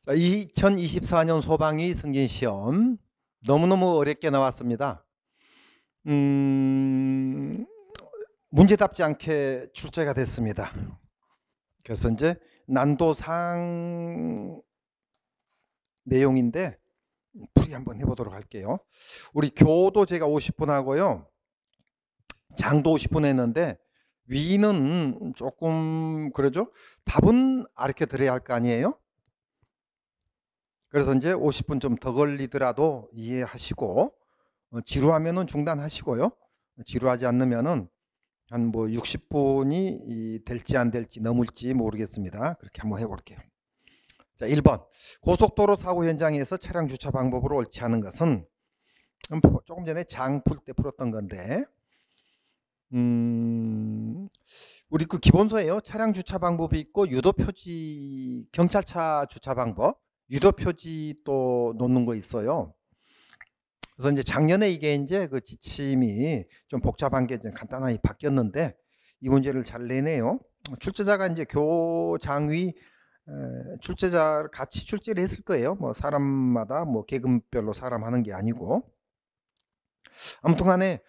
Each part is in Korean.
2024년 소방위 승진시험 너무너무 어렵게 나왔습니다. 문제답지 않게 출제가 됐습니다. 그래서 이제 난도상 내용인데 풀이 한번 해보도록 할게요. 우리 교도 제가 50분 하고요. 장도 50분 했는데 위는 조금 그러죠. 답은 이렇게 드려야 할 거 아니에요. 그래서 이제 50분 좀 더 걸리더라도 이해하시고 지루하면은 중단하시고요. 지루하지 않으면은 한 뭐 60분이 될지 안 될지 넘을지 모르겠습니다. 그렇게 한번 해볼게요. 자, 1번 고속도로 사고 현장에서 차량 주차 방법으로 옳지 않은 것은 조금 전에 장 풀 때 풀었던 건데 우리 그 기본서에요. 차량 주차 방법이 있고 유도표지, 경찰차 주차 방법, 유도표지 또 놓는 거 있어요. 그래서 이제 작년에 이게 이제 그 지침이 좀 복잡한 게 좀 간단하게 바뀌었는데 이 문제를 잘 내네요. 출제자가 이제 교장위 출제자 같이 출제를 했을 거예요. 뭐 사람마다 뭐 계급별로 사람 하는 게 아니고 아무튼간에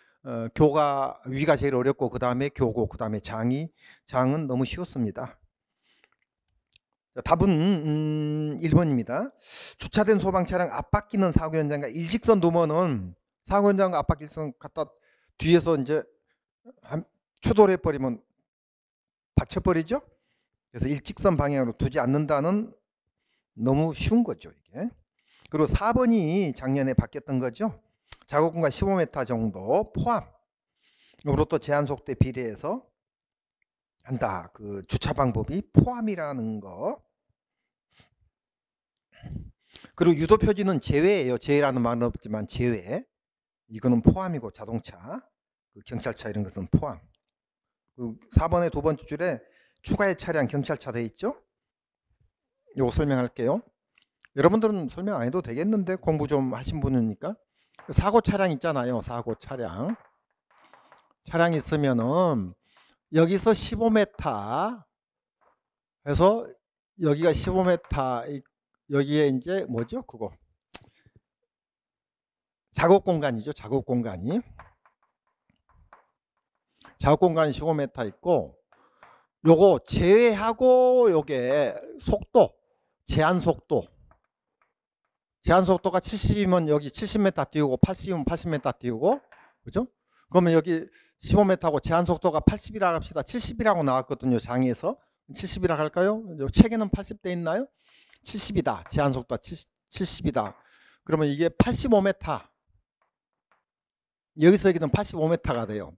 교가 위가 제일 어렵고 그 다음에 교고 그 다음에 장이 장은 너무 쉬웠습니다. 답은 1번입니다. 주차된 소방차량 앞바퀴는 사고 현장과 일직선 두면은 사고 현장과 앞바퀴 일직선 갖다 뒤에서 이제 추돌해 버리면 받쳐버리죠. 그래서 일직선 방향으로 두지 않는다는 너무 쉬운 거죠 이게. 그리고 4번이 작년에 바뀌었던 거죠. 작업공간 15m 정도 포함으로 또 제한속도에 비례해서 한다. 그 주차 방법이 포함이라는 거. 그리고 유도 표지는 제외예요. 제외라는 말은 없지만 제외. 이거는 포함이고 자동차, 그 경찰차 이런 것은 포함. 그 4번의 두 번째 줄에 추가의 차량 경찰차 돼 있죠. 요거 설명할게요. 여러분들은 설명 안 해도 되겠는데 공부 좀 하신 분이니까. 사고 차량 있잖아요. 사고 차량. 차량 있으면은 여기서 15m 해서 여기가 15m 여기에 이제 뭐죠? 그거 작업 공간이죠. 작업 공간이 15m 있고 요거 제외하고 요게 속도 제한 속도가 70이면 여기 70m 띄우고 80이면 80m 띄우고 그죠? 그러면 여기 15m하고 제한 속도가 80이라고 합시다. 70이라고 나왔거든요. 장에서 70이라고 할까요? 책에는 80돼 있나요? 70이다. 제한 속도가 70이다. 그러면 이게 85m. 여기서 여기는 85m가 돼요.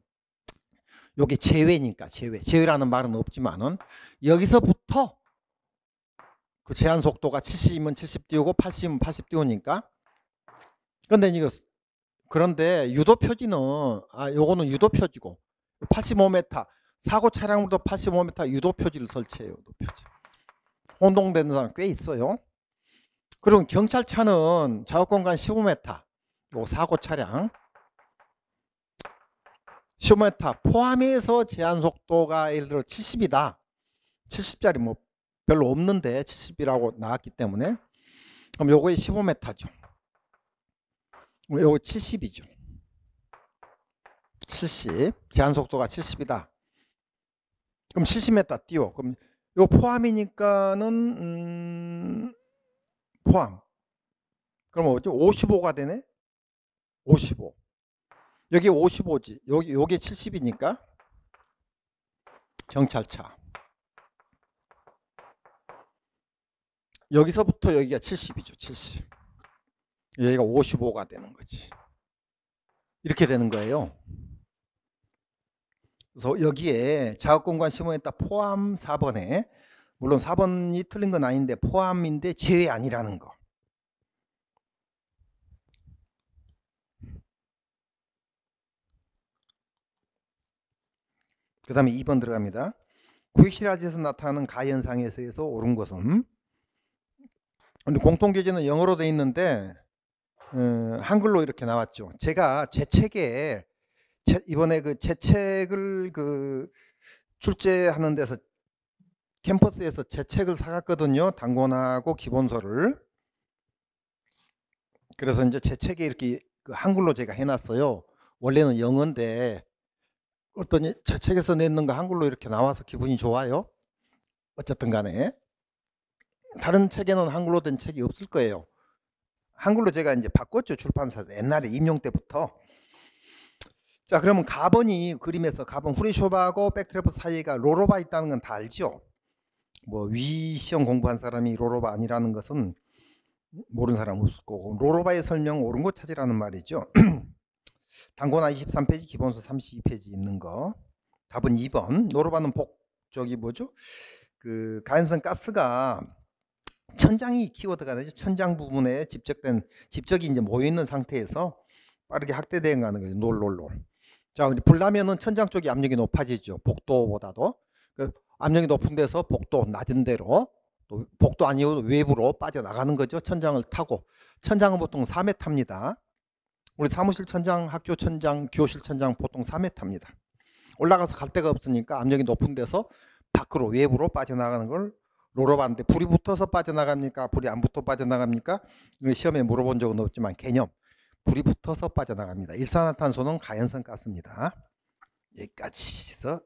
요게 제외니까 제외라는 말은 없지만은 여기서부터 그 제한 속도가 70이면 70 띄우고 80이면 80 띄우니까. 그런데 유도 표지는 요거는 유도 표지고 85m 사고 차량으로도 85m 유도 표지를 설치해요. 유도 표지. 혼동되는 사람 꽤 있어요. 그리고 경찰차는 작업공간 15m 요 사고 차량 15m 포함해서 제한 속도가 예를 들어 70이다. 70짜리 뭐 별로 없는데 70이라고 나왔기 때문에 그럼 요거에 15m죠. 요거 70이죠. 70 제한 속도가 70이다. 그럼 70m 띄워. 그럼 요 포함이니까는 포함. 그럼 뭐죠? 55가 되네. 55. 여기 55지. 요게 70이니까 경찰차. 여기서부터 여기가 70이죠. 70. 여기가 55가 되는 거지. 이렇게 되는 거예요. 그래서 여기에 작업공간 15m 포함 4번에 물론 4번이 틀린 건 아닌데 포함인데 제외 아니라는 거. 그 다음에 2번 들어갑니다. 구획실화지에서 나타나는 가현상에서 옳은 것은 근데 공통교재는 영어로 돼 있는데 한글로 이렇게 나왔죠. 제가 제 책에 이번에 제 책을 출제하는 데서 캠퍼스에서 제 책을 사갔거든요. 단권하고 기본서를. 그래서 이제 제 책에 이렇게 그 한글로 제가 해놨어요. 원래는 영어인데 어떠니 제 책에서 냈는 거 한글로 이렇게 나와서 기분이 좋아요. 어쨌든 간에 다른 책에는 한글로 된 책이 없을 거예요. 한글로 제가 이제 바꿨죠. 출판사에서 옛날에 임용 때부터. 자, 그러면 가번이 그림에서 가번 후리쇼바하고 백트래프 사이가 로로바 있다는 건 다 알죠. 뭐 위 시험 공부한 사람이 로로바 아니라는 것은 모르는 사람 없을 거고, 로로바의 설명 옳은 거 찾으라는 말이죠. 단권화 23페이지 기본서 32페이지 있는 거. 답은 2번. 로로바는 저기 뭐죠? 그 가연성 가스가 천장이 키워드가 되죠. 천장 부분에 집적이 이제 모여 있는 상태에서 빠르게 확대되어 가는 거죠. 놀. 자, 우리 불나면은 천장 쪽이 압력이 높아지죠. 복도보다도. 압력이 높은 데서 복도 낮은 데로, 또 복도 아니어도 외부로 빠져나가는 거죠. 천장을 타고. 천장은 보통 4m입니다. 우리 사무실 천장, 학교 천장, 교실 천장 보통 4m입니다. 올라가서 갈 데가 없으니까 압력이 높은 데서 밖으로 외부로 빠져나가는 걸 로로바인데, 불이 붙어서 빠져나갑니까? 불이 안 붙어 빠져나갑니까? 시험에 물어본 적은 없지만 개념. 불이 붙어서 빠져나갑니다. 일산화탄소는 가연성 가스입니다. 여기까지 해서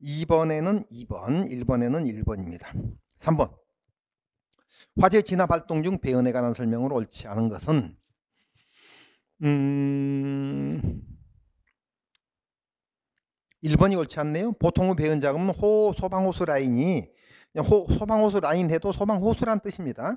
2번에는 2번, 1번에는 1번입니다. 3번. 화재 진압 활동 중 배연에 관한 설명으로 옳지 않은 것은 1번이 옳지 않네요. 보통의 배연 작업은 소방호수 라인이 소방호수 라인 해도 소방호수란 뜻입니다.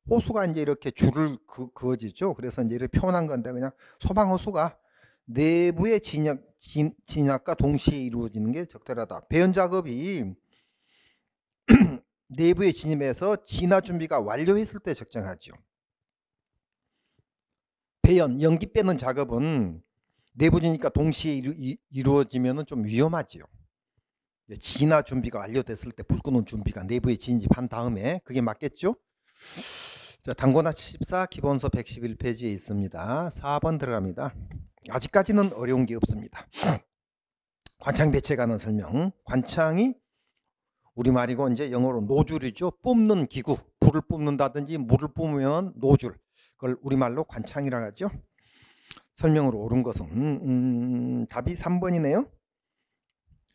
호수가 이제 이렇게 줄을 그어지죠. 그래서 이제 이렇게 표현한 건데, 그냥 소방호수가 내부의 진압과 동시에 이루어지는 게 적절하다. 배연 작업이 내부의 진입에서 진화 준비가 완료했을 때 적정하죠. 배연, 연기 빼는 작업은 내부지니까 동시에 이루어지면 좀 위험하지요. 진화 준비가 완료됐을 때 불 끄는 준비가 내부에 진입한 다음에, 그게 맞겠죠? 자, 단권화 74 기본서 111페이지에 있습니다. 4번 들어갑니다. 아직까지는 어려운 게 없습니다. 관창 배치에 관한 설명. 관창이 우리말이고 이제 영어로 노즐이죠. 뿜는 기구. 불을 뿜는다든지 물을 뿜으면 노즐. 그걸 우리말로 관창이라고 하죠. 설명으로 옳은 것은 답이 3번이네요.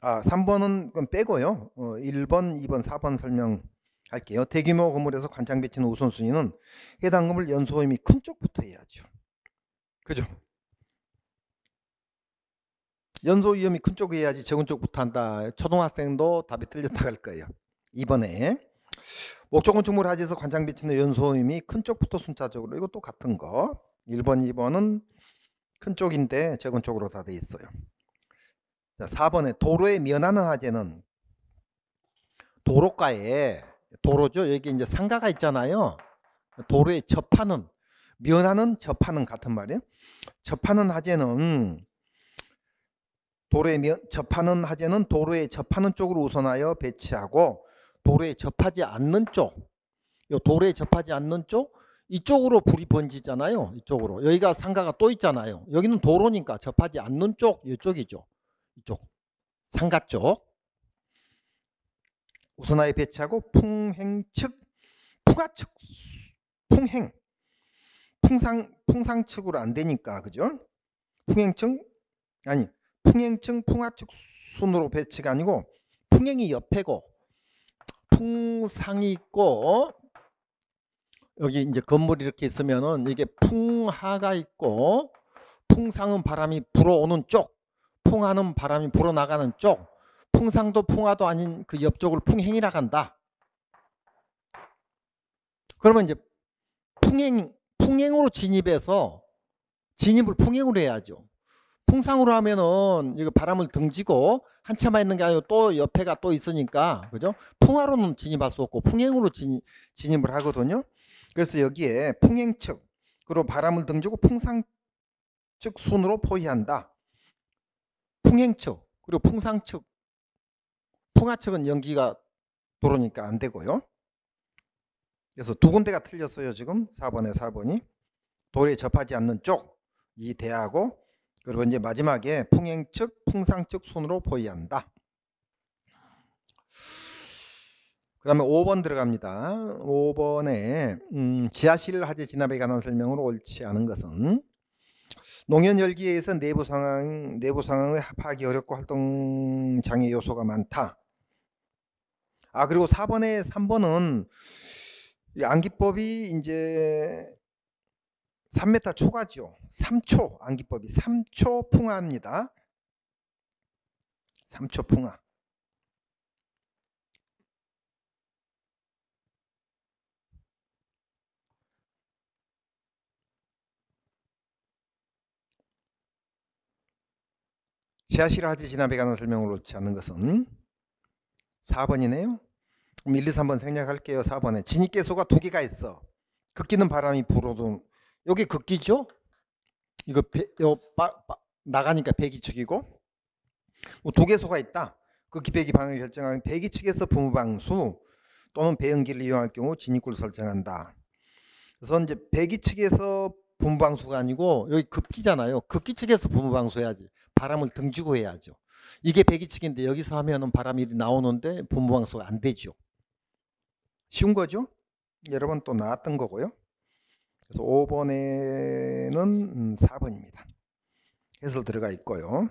3번은 그건 빼고요. 1번, 2번, 4번 설명할게요. 대규모 건물에서 관창 배치는 우선순위는 해당 건물 연소음이 큰 쪽부터 해야죠. 그죠? 연소 위험이 큰 쪽에 해야지 적은 쪽부터 한다. 초등학생도 답이 틀렸다 할 거예요. 이번에 목적 건축물 하지에서 관창 배치는 연소 위험이 큰 쪽부터 순차적으로, 이것도 같은 거. 1번, 2번은 큰 쪽인데 적은 쪽으로 다 돼 있어요. 자, 4번에 도로에 면하는 하재는 도로가에, 도로죠. 여기 이제 상가가 있잖아요. 도로에 접하는, 면하는, 접하는 같은 말이에요. 접하는 하재는 접하는 하재는 도로에 접하는 쪽으로 우선하여 배치하고, 도로에 접하지 않는 쪽, 요 도로에 접하지 않는 쪽, 이쪽으로 불이 번지잖아요. 이쪽으로. 여기가 상가가 또 있잖아요. 여기는 도로니까 접하지 않는 쪽, 이쪽이죠. 이쪽 상가 쪽 우선하여 배치하고, 풍행측, 풍하측, 풍상측으로 안 되니까, 그죠? 풍행층, 풍하측 순으로 배치가 아니고, 풍행이 옆에고 풍상이 있고, 여기 이제 건물이 이렇게 있으면은 이게 풍하가 있고, 풍상은 바람이 불어오는 쪽, 풍하는 바람이 불어나가는 쪽, 풍상도 풍하도 아닌 그 옆쪽을 풍행이라고 한다. 그러면 이제 풍행으로 진입해서, 진입을 풍행으로 해야죠. 풍상으로 하면은 이거 바람을 등지고 한참만 있는 게 아니고 또 옆에가 또 있으니까, 그죠? 풍하로는 진입할 수 없고 풍행으로 진입을 하거든요. 그래서 여기에 풍행측으로 바람을 등지고 풍상측 순으로 포위한다. 풍행측, 그리고 풍상측, 풍하측은 연기가 도로니까 안 되고요. 그래서 두 군데가 틀렸어요. 지금 4번이 도로에 접하지 않는 쪽이 대하고, 그리고 이제 마지막에 풍행측, 풍상측 순으로 포위한다. 그다음에 5번 들어갑니다. 5번에 지하실 화재 진압에 관한 설명으로 옳지 않은 것은 농현 열기에 의해서 내부 상황을 파악이 어렵고 활동 장애 요소가 많다. 그리고 3번은 이 안기법이 이제 3m 초과죠. 3초 안기법이 3초 풍화입니다. 3초 풍화. 지하실 화재 진압에 관한 설명을 옳지 않는 것은 4번이네요. 그럼 1, 2, 3번 생략할게요. 4번에 진입계소가 2개가 있어. 극기는 바람이 불어도 여기 극기죠? 이거 나가니까 배기측이고 2개소가 있다. 극기 배기 방향을 결정하는 배기측에서 분무방수 또는 배연기를 이용할 경우 진입구를 설정한다. 그래서 이제 배기측에서 분무방수가 아니고 여기 급기잖아요. 급기 측에서 분무방수해야지. 바람을 등지고 해야죠. 이게 배기측인데 여기서 하면은 바람이 나오는데 분무방수가 안 되죠. 쉬운 거죠? 여러 번 또 나왔던 거고요. 그래서 5번에는 4번입니다. 해설 들어가 있고요.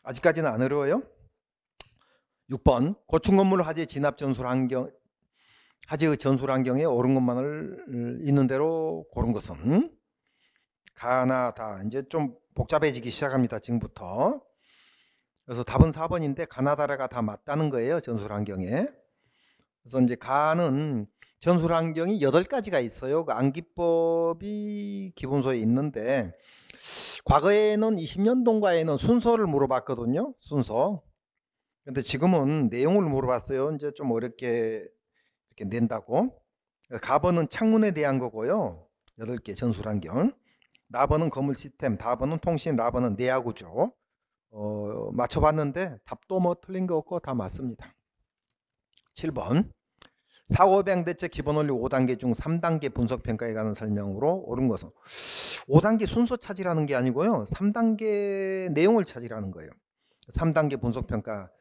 아직까지는 안 어려워요. 6번 고층 건물 화재 진압 전술 환경 화재의 전술 환경에 옳은 것만을 있는 대로 고른 것은 가나다. 이제 좀 복잡해지기 시작합니다. 지금부터. 그래서 답은 4번인데 가나다라가 다 맞다는 거예요. 전술 환경에. 그래서 이제 가는 전술 환경이 8가지가 있어요. 그 안기법이 기본소에 있는데 과거에는 20년도인가에는 순서를 물어봤거든요. 순서. 근데 지금은 내용을 물어봤어요. 이제 좀 어렵게 이렇게 낸다고. 가번은 창문에 대한 거고요. 8개 전술 환경. 나번은 건물 시스템, 다번은 통신, 라번은 내야구죠. 맞춰봤는데 답도 뭐 틀린 거 없고 다 맞습니다. 7번 사고배양 대책 기본원리 5단계 중 3단계 분석평가에 관한 설명으로 옳은 것은 5단계 순서 찾으라는 게 아니고요. 3단계 내용을 찾으라는 거예요. 3단계 분석평가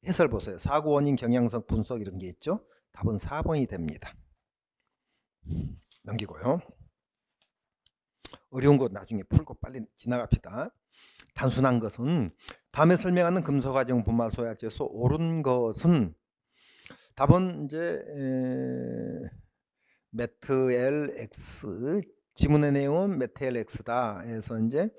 해설 보세요. 사고 원인 경향성 분석 이런 게 있죠. 답은 4번이 됩니다. 넘기고요. 어려운 거 나중에 풀고 빨리 지나갑시다. 단순한 것은 다음에 설명하는 금속화재용 분말 소약제에서 옳은 것은 답은 이제 메트엘 X 지문의 내용은 메트엘 X다 해서 이제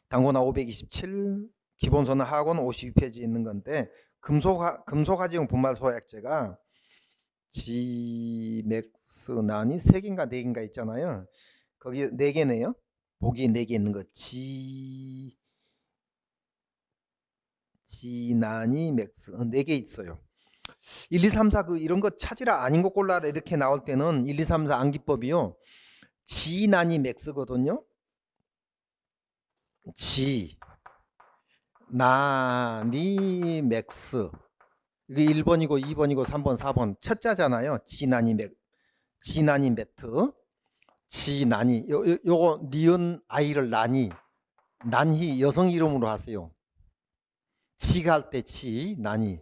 당고나 527 기본서는 하고는 52페이지 있는 건데 금속화재용 분말 소약제가 G맥스 난이 3개인가 4개인가 있잖아요. 거기 4개네요. 보기 4개 있는 거 G난이 맥스 4개 있어요. 1, 2, 3, 4 이런 거 찾으라 아닌 거 골라라 이렇게 나올 때는 1, 2, 3, 4 암기법이요. G난이 맥스거든요. G난이 맥스. 이게 1번이고 2번이고 3번 4번 첫자잖아요. G난이 매트. G난이 요거 니은 아이를 난희 여성 이름으로 하세요. G가 할 때 G 난이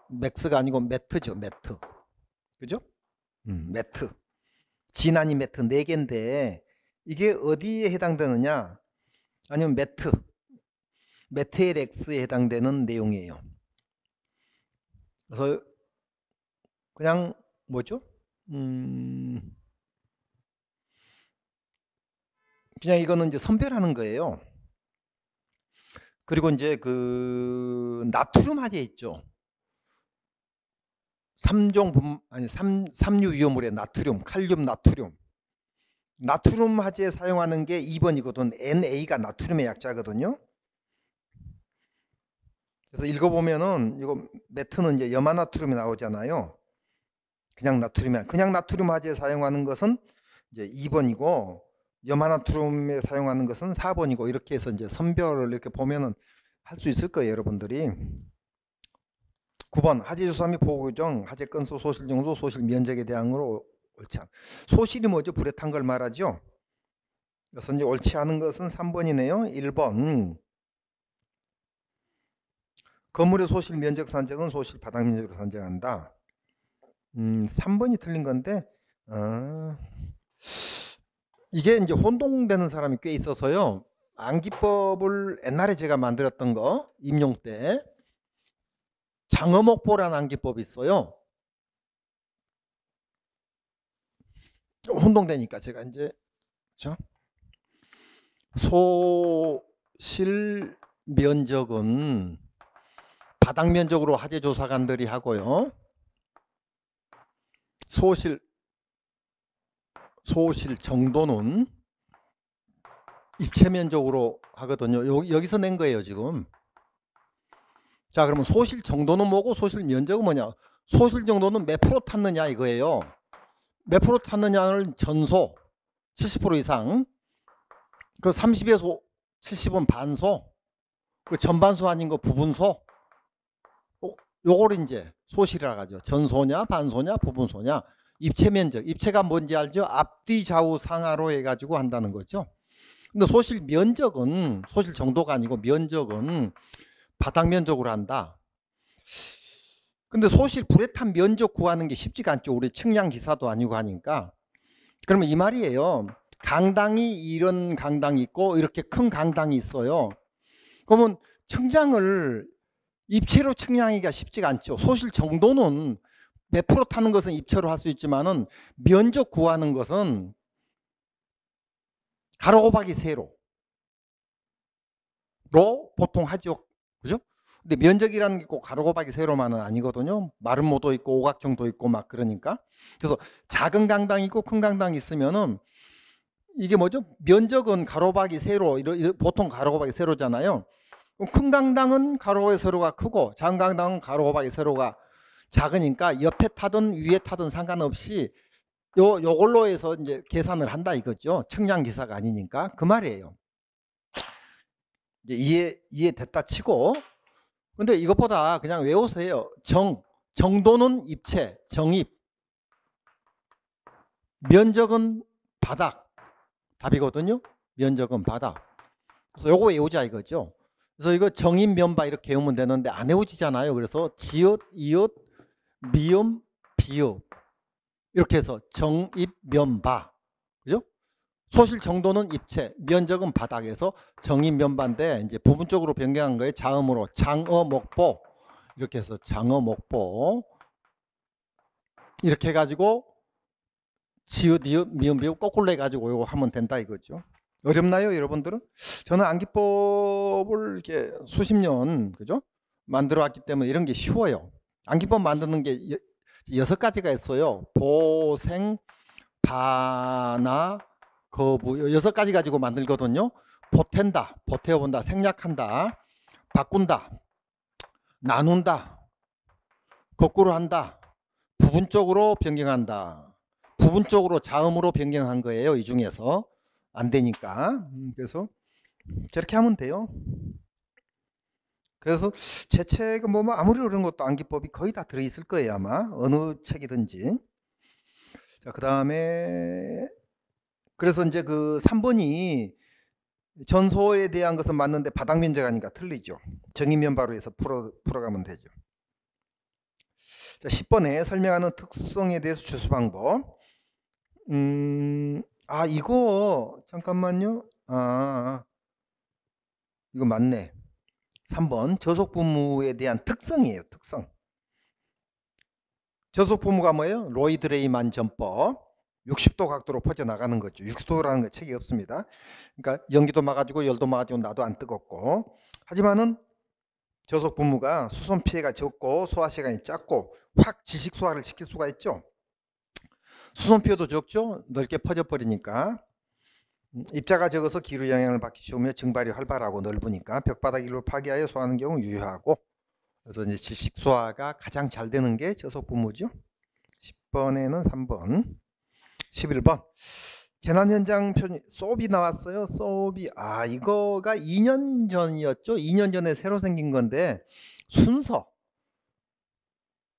맥스가 아니고 매트죠. 매트. 그죠? 매트. G난이 매트 4개인데 이게 어디에 해당되느냐? 아니면 매트엘 X에 해당되는 내용이에요. 그래서 그냥 뭐죠? 그냥 이거는 이제 선별하는 거예요. 그리고 이제 그 나트륨 화재 있죠. 3류 위험물의 나트륨, 칼륨, 나트륨 화재에 사용하는 게 2번이거든. NA가 나트륨의 약자거든요. 그래서 읽어보면은 이거 매트는 이제 염화나트륨이 나오잖아요. 그냥 나트륨 화재에 사용하는 것은 이제 2번이고 염화나트륨에 사용하는 것은 4번이고 이렇게 해서 이제 선별을 이렇게 보면은 할 수 있을 거예요, 여러분들이. 9번 화재주사 및 보호규정, 화재 건수, 소실 정도, 소실 면적에 대항으로 옳지 않. 소실이 뭐죠? 불에 탄 걸 말하죠. 그래서 이제 옳지 않은 것은 3번이네요. 1번 건물의 소실 면적 산정은 소실 바닥 면적으로 산정한다. 3번이 틀린 건데 이게 이제 혼동되는 사람이 꽤 있어서요. 암기법을 옛날에 제가 만들었던 거 임용 때 장어목보라는 암기법이 있어요. 혼동되니까 제가 이제 그렇죠? 소실 면적은 바닥 면적으로 화재 조사관들이 하고요. 소실 정도는 입체 면적으로 하거든요. 여기서 낸 거예요, 지금. 자, 그러면 소실 정도는 뭐고 소실 면적은 뭐냐? 소실 정도는 몇 프로 탔느냐 이거예요. 몇 프로 탔느냐를 전소 70% 이상, 그 30에서 70은 반소, 그 전반소 아닌 거 부분소. 요걸 이제 소실이라고 하죠. 전소냐 반소냐 부분소냐. 입체 면적, 입체가 뭔지 알죠? 앞뒤 좌우 상하로 해가지고 한다는 거죠. 근데 소실 면적은 소실 정도가 아니고 면적은 바닥 면적으로 한다. 근데 소실 불에 탄 면적 구하는 게 쉽지가 않죠. 우리 측량 기사도 아니고 하니까. 그러면 이 말이에요. 강당이 이런 강당이 있고 이렇게 큰 강당이 있어요. 그러면 측량을 입체로 측량하기가 쉽지가 않죠. 소실 정도는 몇 프로 타는 것은 입체로 할 수 있지만은 면적 구하는 것은 가로 곱하기 세로로 보통 하죠. 그죠? 근데 면적이라는 게 꼭 가로 곱하기 세로만은 아니거든요. 마름모도 있고 오각형도 있고 막 그러니까. 그래서 작은 강당이 있고 큰 강당이 있으면은 이게 뭐죠? 면적은 가로 곱하기 세로, 보통 가로 곱하기 세로잖아요. 큰 강당은 가로 곱하기 세로가 크고 작은 강당은 가로 곱하기 세로가 작으니까 옆에 타든 위에 타든 상관없이 요걸로 해서 이제 계산을 한다 이거죠. 측량 기사가 아니니까 그 말이에요. 이제 이해됐다 치고, 근데 이것보다 그냥 외우세요. 정도는 입체, 정입, 면적은 바닥, 답이거든요. 면적은 바닥. 그래서 요거 외우자 이거죠. 그래서 이거 정입 면바 이렇게 외우면 되는데 안 외우지잖아요. 그래서 지읒, 이읒, 미음, 비읍 이렇게 해서 정입 면바, 그죠? 소실 정도는 입체, 면적은 바닥에서 정입 면바인데 이제 부분적으로 변경한 거예요. 자음으로 장어목보 이렇게 해서 장어목보 이렇게 해가지고 지읒, 이읒, 미음, 비읍 거꾸로 해가지고 이거 하면 된다 이거죠. 어렵나요, 여러분들은? 저는 암기법을 이렇게 수십 년 그죠? 만들어 왔기 때문에 이런 게 쉬워요. 암기법 만드는 게 6가지가 있어요. 보생, 반화, 거부 6가지 가지고 만들거든요. 보탠다, 보태어본다, 생략한다, 바꾼다, 나눈다, 거꾸로 한다, 부분적으로 변경한다. 부분적으로 자음으로 변경한 거예요. 이 중에서 안 되니까. 그래서 저렇게 하면 돼요. 그래서 제 책은 뭐 아무리 어려운 것도 암기법이 거의 다 들어있을 거예요. 아마 어느 책이든지. 자, 그 다음에 그래서 이제 그 3번이 전소에 대한 것은 맞는데 바닥 면적 아니까 틀리죠. 정의면 바로 해서 풀어가면 되죠. 자, 10번에 설명하는 특성에 대해서 주수 방법. 이거 잠깐만요. 이거 맞네. 3번 저속부무에 대한 특성이에요. 특성. 저속부무가 뭐예요? 로이드 레이만 전법. 60도 각도로 퍼져나가는 거죠. 60도라는 거 책이 없습니다. 그러니까 연기도 막아주고 열도 막아주고 나도 안 뜨겁고. 하지만은 저속부무가 수선 피해가 적고 소화 시간이 짧고 확 지식 소화를 시킬 수가 있죠. 수선 피해도 적죠. 넓게 퍼져버리니까. 입자가 적어서 기류 영향을 받기 쉬우며 증발이 활발하고 넓으니까 벽바닥 일로 파괴하여 소화하는 경우 유효하고. 그래서 이제 지식 소화가 가장 잘 되는 게 저속부무죠. 10번에는 3번. 11번 재난 현장 표준 소비 나왔어요. 소비 이거가 2년 전이었죠. 2년 전에 새로 생긴 건데 순서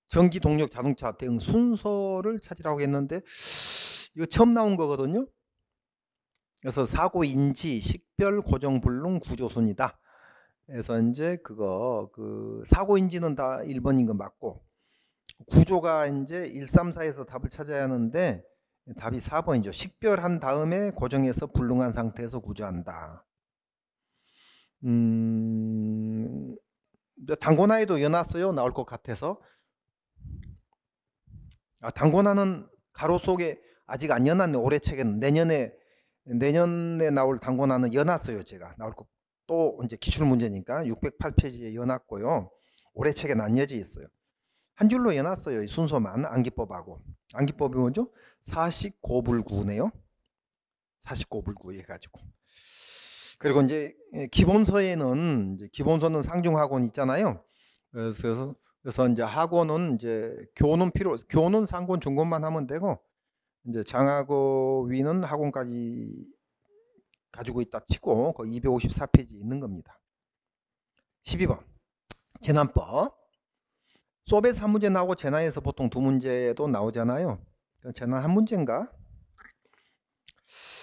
전기 동력 자동차 대응 순서를 찾으라고 했는데 이거 처음 나온 거거든요. 그래서 사고 인지 식별 고정 불능 구조순이다. 그래서 이제 그거 그 사고 인지는 다 1번인 거 맞고 구조가 이제 1, 3, 4에서 답을 찾아야 하는데 답이 4번이죠. 식별한 다음에 고정해서 불능한 상태에서 구조한다. 당고나에도 연놨어요. 나올 것 같아서. 당고나는 가로 속에 아직 안 연놨네. 올해 책에는 내년에 나올 당고나는 연놨어요. 제가 나올 거 또 이제 기출 문제니까 608페이지에 연놨고요. 올해 책에 안 여져 있어요. 한 줄로 연놨어요. 이 순서만 암기법하고. 암기법이 뭐죠? 사식고불구네요. 사식고불구 해가지고. 그리고 이제 기본서에는 이제 기본서는 상중하고는 있잖아요. 그래서 이제 학원은 이제 교는 상권 중권만 하면 되고 이제 장하고 위는 학원까지 가지고 있다 치고 그 254페이지 있는 겁니다. 12번 재난법. 소베스 한 문제 나오고 재난에서 보통 두 문제도 나오잖아요. 재난 한 문제인가?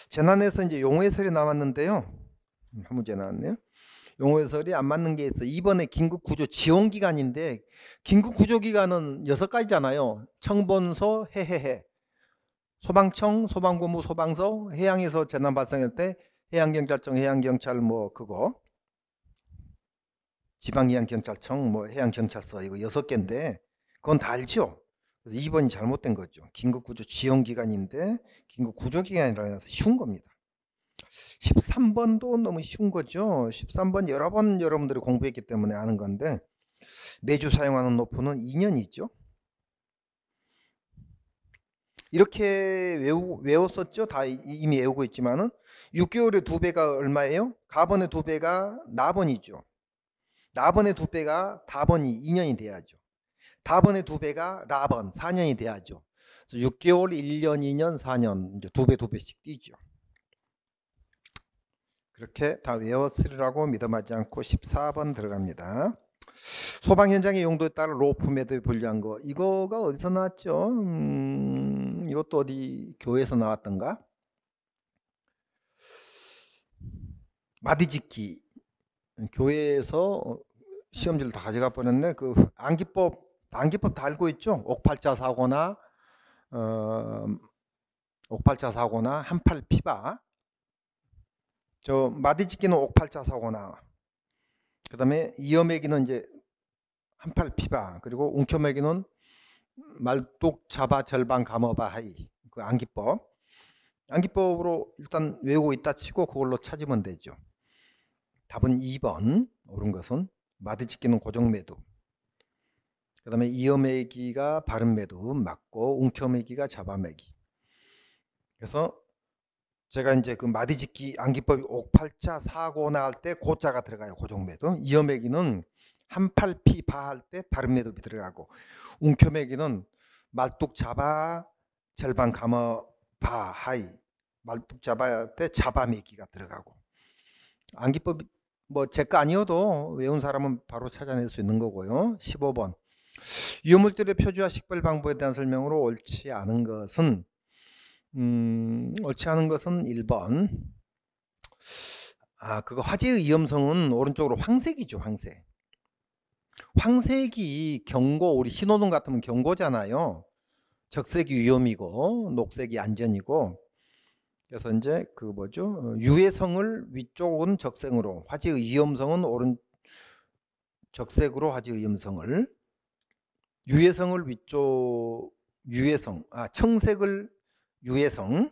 재난에서 이제 용어해설이 나왔는데요. 한 문제 나왔네요. 용어해설이 안 맞는 게 있어. 이번에 긴급구조 지원기간인데 긴급구조기간은 6가지잖아요. 청본소, 해해해. 소방청, 소방본부, 소방서, 해양에서 재난 발생할 때 해양경찰청, 해양경찰 뭐 그거 지방해양경찰청, 뭐 해양경찰서 이거 6개인데 그건 다 알죠. 그래서 2번이 잘못된 거죠. 긴급구조 지원기간인데 긴급구조기간이라 해서 쉬운 겁니다. 13번도 너무 쉬운 거죠. 13번 여러 번 여러분들이 공부했기 때문에 아는 건데 매주 사용하는 노프는 2년이죠. 이렇게 외웠었죠. 다 이미 외우고 있지만은 6개월에 2배가 얼마예요? 가번의 2배가 나번이죠. 나번의 2배가 다번이 2년이 돼야죠. 다번의 2배가 라번 4년이 돼야죠. 그래서 6개월, 1년, 2년, 4년 이제 2배씩 뛰죠. 그렇게 다 외웠으리라고 믿어하지 않고 14번 들어갑니다. 소방 현장의 용도에 따라 로프 매듭이 분리한 거. 이거가 어디서 나왔죠? 이것도 어디 교회에서 나왔던가? 마디짓기. 교회에서 시험지를 다 가져가 버렸네. 그 암기법 다 알고 있죠? 옥팔자 사고나 한팔 피바. 저 마디짓기는 옥팔자 사고나. 그다음에 이어매기는 이제 한팔 피바. 그리고 웅켜매기는 말뚝 잡아 절반 감어봐 하이. 그 암기법으로 일단 외우고 있다 치고 그걸로 찾으면 되죠. 답은 2번. 옳은 것은 마디짓기는 고정매듭. 그 다음에 이어매기가 바른매듭 맞고 웅켜매기가 잡아매기. 그래서 제가 이제 그 마디짓기 암기법이 옥팔자 사고나 할 때 고자가 들어가요. 고정매듭. 이어매기는 한팔피바 할 때 바른매듭이 들어가고 웅켜매기는 말뚝 잡아 절반 감어 바 하이 말뚝 잡아 할 때 잡아매기가 들어가고 암기법 뭐 제 거 아니어도 외운 사람은 바로 찾아낼 수 있는 거고요. 15번 유효물질의 표주와 식별 방법에 대한 설명으로 옳지 않은 것은 1번 그거 화재의 위험성은 오른쪽으로 황색이죠. 황색이 경고, 우리 신호등 같으면 경고잖아요. 적색이 위험이고 녹색이 안전이고. 그래서 이제 그 뭐죠? 유해성을 위쪽은 적색으로, 화재의 위험성은 오른 적색으로 화재의 위험성을, 유해성을 위쪽 청색을 유해성,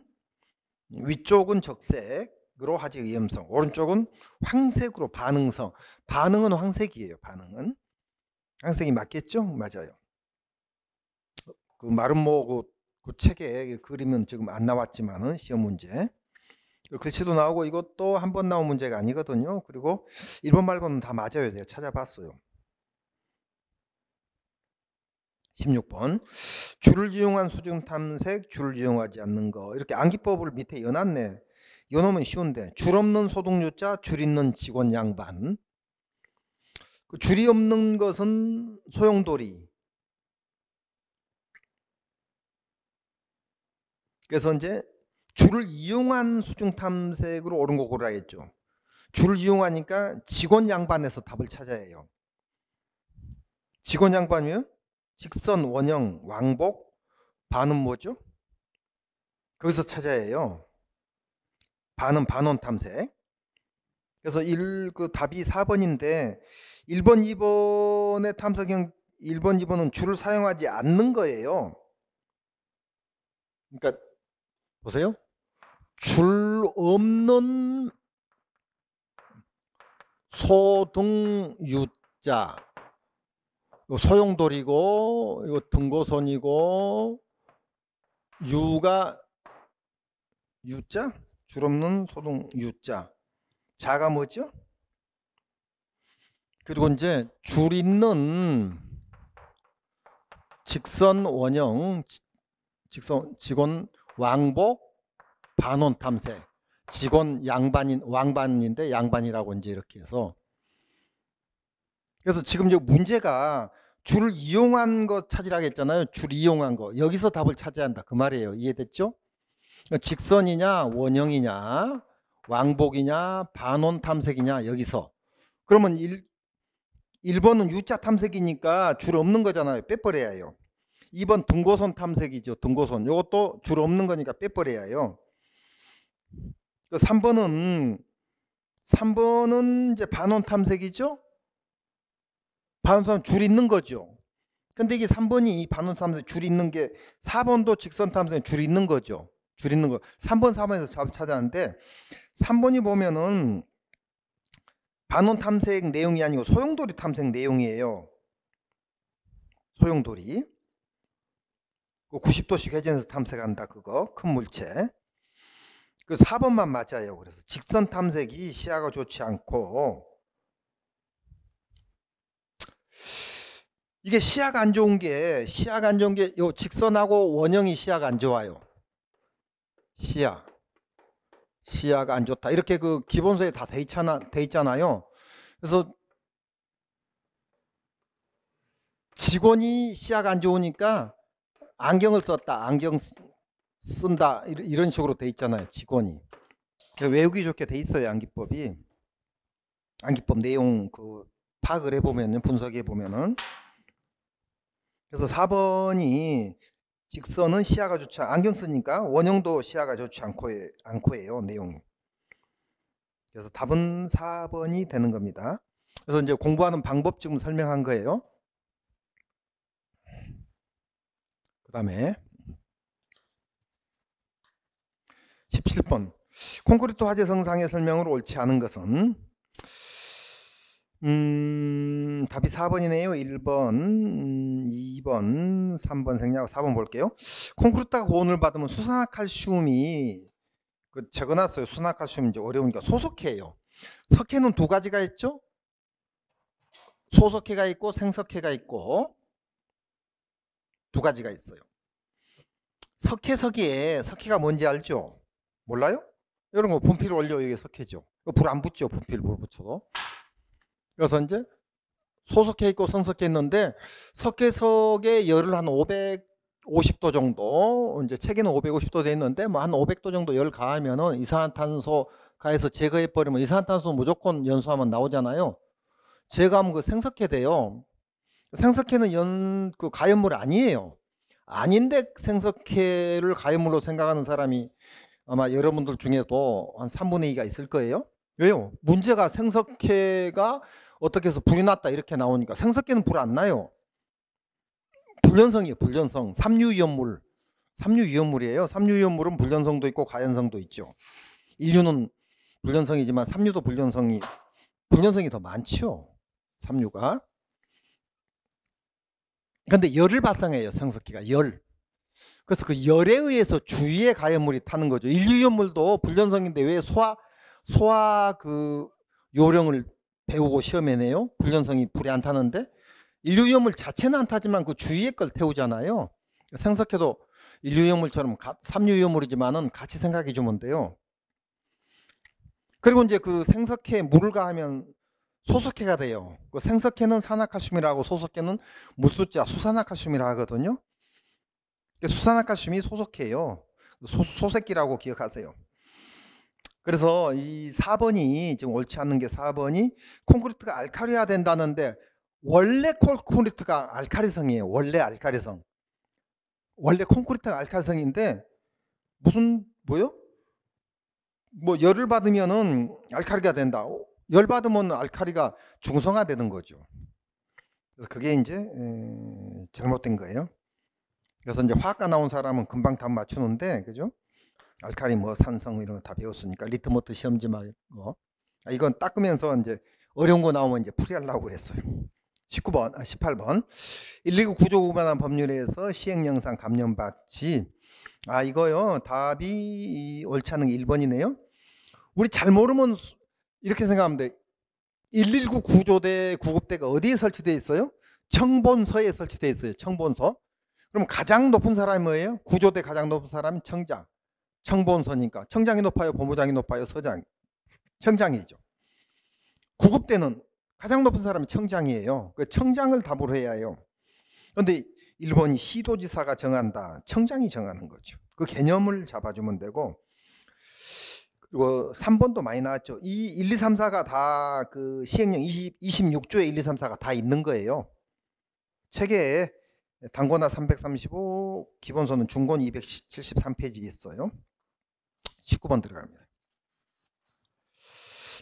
위쪽은 적색으로 화재의 위험성, 오른쪽은 황색으로 반응성. 반응은 황색이에요. 반응은 황색이 맞겠죠? 맞아요. 그 마름모 그 책에 그림은 지금 안 나왔지만은 시험 문제 글씨도 나오고 이것도 한 번 나온 문제가 아니거든요. 그리고 1번 말고는 다 맞아요. 내가 찾아봤어요. 16번 줄을 이용한 수중 탐색, 줄을 이용하지 않는 거. 이렇게 암기법을 밑에 여놨네. 여놓으면 쉬운데 줄 없는 소독유자, 줄 있는 직원 양반. 그 줄이 없는 것은 소용돌이. 그래서 이제 줄을 이용한 수중 탐색으로 옳은 거 고르라 했죠. 줄을 이용하니까 직원 양반에서 답을 찾아야 해요. 직원 양반이면 직선, 원형, 왕복, 반은 뭐죠? 거기서 찾아야 해요. 반은 반원 탐색. 그래서 그 답이 4번인데 1번, 2번의 탐색형 1번, 2번은 줄을 사용하지 않는 거예요. 그러니까 보세요. 줄 없는 소등유자, 소용돌이고 이거 등고선이고 유가 유자, 줄 없는 소등유자, 자가 뭐죠? 그리고 이제 줄 있는 직선, 원형, 직원, 왕복, 반원 탐색. 직원 왕반인데 양반이라고 이제 이렇게 해서. 그래서 지금 문제가 줄을 이용한 거 찾으라고 했잖아요. 줄 이용한 거. 여기서 답을 찾아야 한다. 그 말이에요. 이해됐죠? 직선이냐, 원형이냐, 왕복이냐, 반원 탐색이냐, 여기서. 그러면 1번은 U자 탐색이니까 줄 없는 거잖아요. 빼버려야 해요. 2번 등고선 탐색이죠. 등고선. 이것도 줄 없는 거니까 빼버려야 해요. 3번은 이제 반원 탐색이죠. 반원 탐색 줄 있는 거죠. 근데 이게 3번이 이 반원 탐색 줄 있는 게 4번도 직선 탐색 줄 있는 거죠. 줄 있는 거. 3번, 4번에서 답을 찾았는데 3번이 보면은 반원 탐색 내용이 아니고 소용돌이 탐색 내용이에요. 소용돌이. 90도씩 회전해서 탐색한다. 그거 큰 물체. 그 4번만 맞아요. 그래서 직선 탐색이 시야가 좋지 않고, 이게 시야가 안 좋은 게 요 직선하고 원형이 시야가 안 좋아요. 시야가 안 좋다. 이렇게 그 기본서에 다 돼 있잖아요. 그래서 직원이 시야가 안 좋으니까 안경을 썼다. 안경 쓴다. 이런 식으로 돼 있잖아요. 직원이. 외우기 좋게 돼 있어요. 암기법이. 암기법 내용 그 파악을 해보면, 분석해 보면은. 그래서 4번이 직선은 시야가 좋지 안경 쓰니까 원형도 시야가 좋지 않고예요. 내용이. 그래서 답은 4번이 되는 겁니다. 그래서 이제 공부하는 방법 지금 설명한 거예요. 그 다음에 17번 콘크리트 화재 성상의 설명으로 옳지 않은 것은 답이 4번이네요. 1번, 2번, 3번 생략하고 4번 볼게요. 콘크리트가 고온을 받으면 수산화칼슘이 적어놨어요. 수산화칼슘 이제 어려우니까 소석해예요. 석회는 두 가지가 있죠. 소석회가 있고 생석회가 있고 두 가지가 있어요. 석회가 뭔지 알죠? 몰라요? 이런 거 분필 올려 이게 석회죠. 불 안 붙죠. 분필 물 붙여도. 그래서 이제 소석회 있고 성석회 있는데 석회석에 열을 한 550도 정도, 이제 책에는 550도 돼 있는데 뭐 한 500도 정도 열 가하면은 이산화탄소 가해서 제거해 버리면 이산화탄소 무조건 연소하면 나오잖아요. 제거하면 그 생석회 돼요. 생석회는 그 가연물 아니에요. 아닌데 생석회를 가연물로 생각하는 사람이 아마 여러분들 중에도 한 3분의 2가 있을 거예요. 왜요? 문제가 생석회가 어떻게 해서 불이 났다 이렇게 나오니까. 생석회는 불 안 나요. 불연성이에요. 불연성. 삼류위험물이에요. 삼류위험물은 불연성도 있고 가연성도 있죠. 인류는 불연성이지만 삼류도 불연성이 더 많죠. 삼류가. 근데 열을 발생해요. 생석회가 열. 그래서 그 열에 의해서 주위에 가연물이 타는 거죠. 인류위험물도 불연성인데 왜 소화 그 요령을 배우고 시험에 내요? 불연성이 불이 안 타는데. 인류위험물 자체는 안 타지만 그 주위에 걸 태우잖아요. 생석회도 인류위험물처럼 삼류위험물이지만은 같이 생각해 주면 돼요. 그리고 이제 그 생석회에 물을 가하면 소석회가 돼요. 그 생석회는 산화칼슘이라고 소석회는 무숫자 수산화칼슘이라 하거든요. 수산화칼슘이 소석회예요. 소색기라고 기억하세요. 그래서 이 4번이 지금 옳지 않는 게 4번이 콘크리트가 알칼리해야 된다는데 원래 콘크리트가 알칼리성이에요. 원래 알칼리성. 원래 콘크리트가 알칼리성인데 무슨 뭐요? 뭐 열을 받으면은 알칼리가 된다. 열 받으면 알칼리가 중성화되는 거죠. 그래서 그게 이제 잘못된 거예요. 그래서 이제 화학과 나온 사람은 금방 답 맞추는데, 그죠? 알칼리 뭐 산성 이런 거 다 배웠으니까 리트머스 시험지 말고 이건 닦으면서 이제 어려운 거 나오면 이제 풀이하려고 그랬어요. 19번, 18번 119 구조 구간한 법률에서 시행령상 감염박지. 이거요 답이 옳지 않은 게 1번이네요. 우리 잘 모르면 이렇게 생각하면 돼. 119 구조대 구급대가 어디에 설치되어 있어요? 청본서에 설치되어 있어요. 청본서. 그럼 가장 높은 사람이 뭐예요? 구조대 가장 높은 사람이 청장. 청본서니까 청장이 높아요, 본부장이 높아요, 서장. 청장이죠. 구급대는 가장 높은 사람이 청장이에요. 그 청장을 답으로 해야 해요. 그런데 1번이 시도지사가 정한다. 청장이 정하는 거죠. 그 개념을 잡아주면 되고, 그리고 3번도 많이 나왔죠. 이 1, 2, 3, 4가 다 그 시행령 26조에 1, 2, 3, 4가 다 있는 거예요. 책에 단권화 335, 기본서는 중권 273페이지에 있어요. 19번 들어갑니다.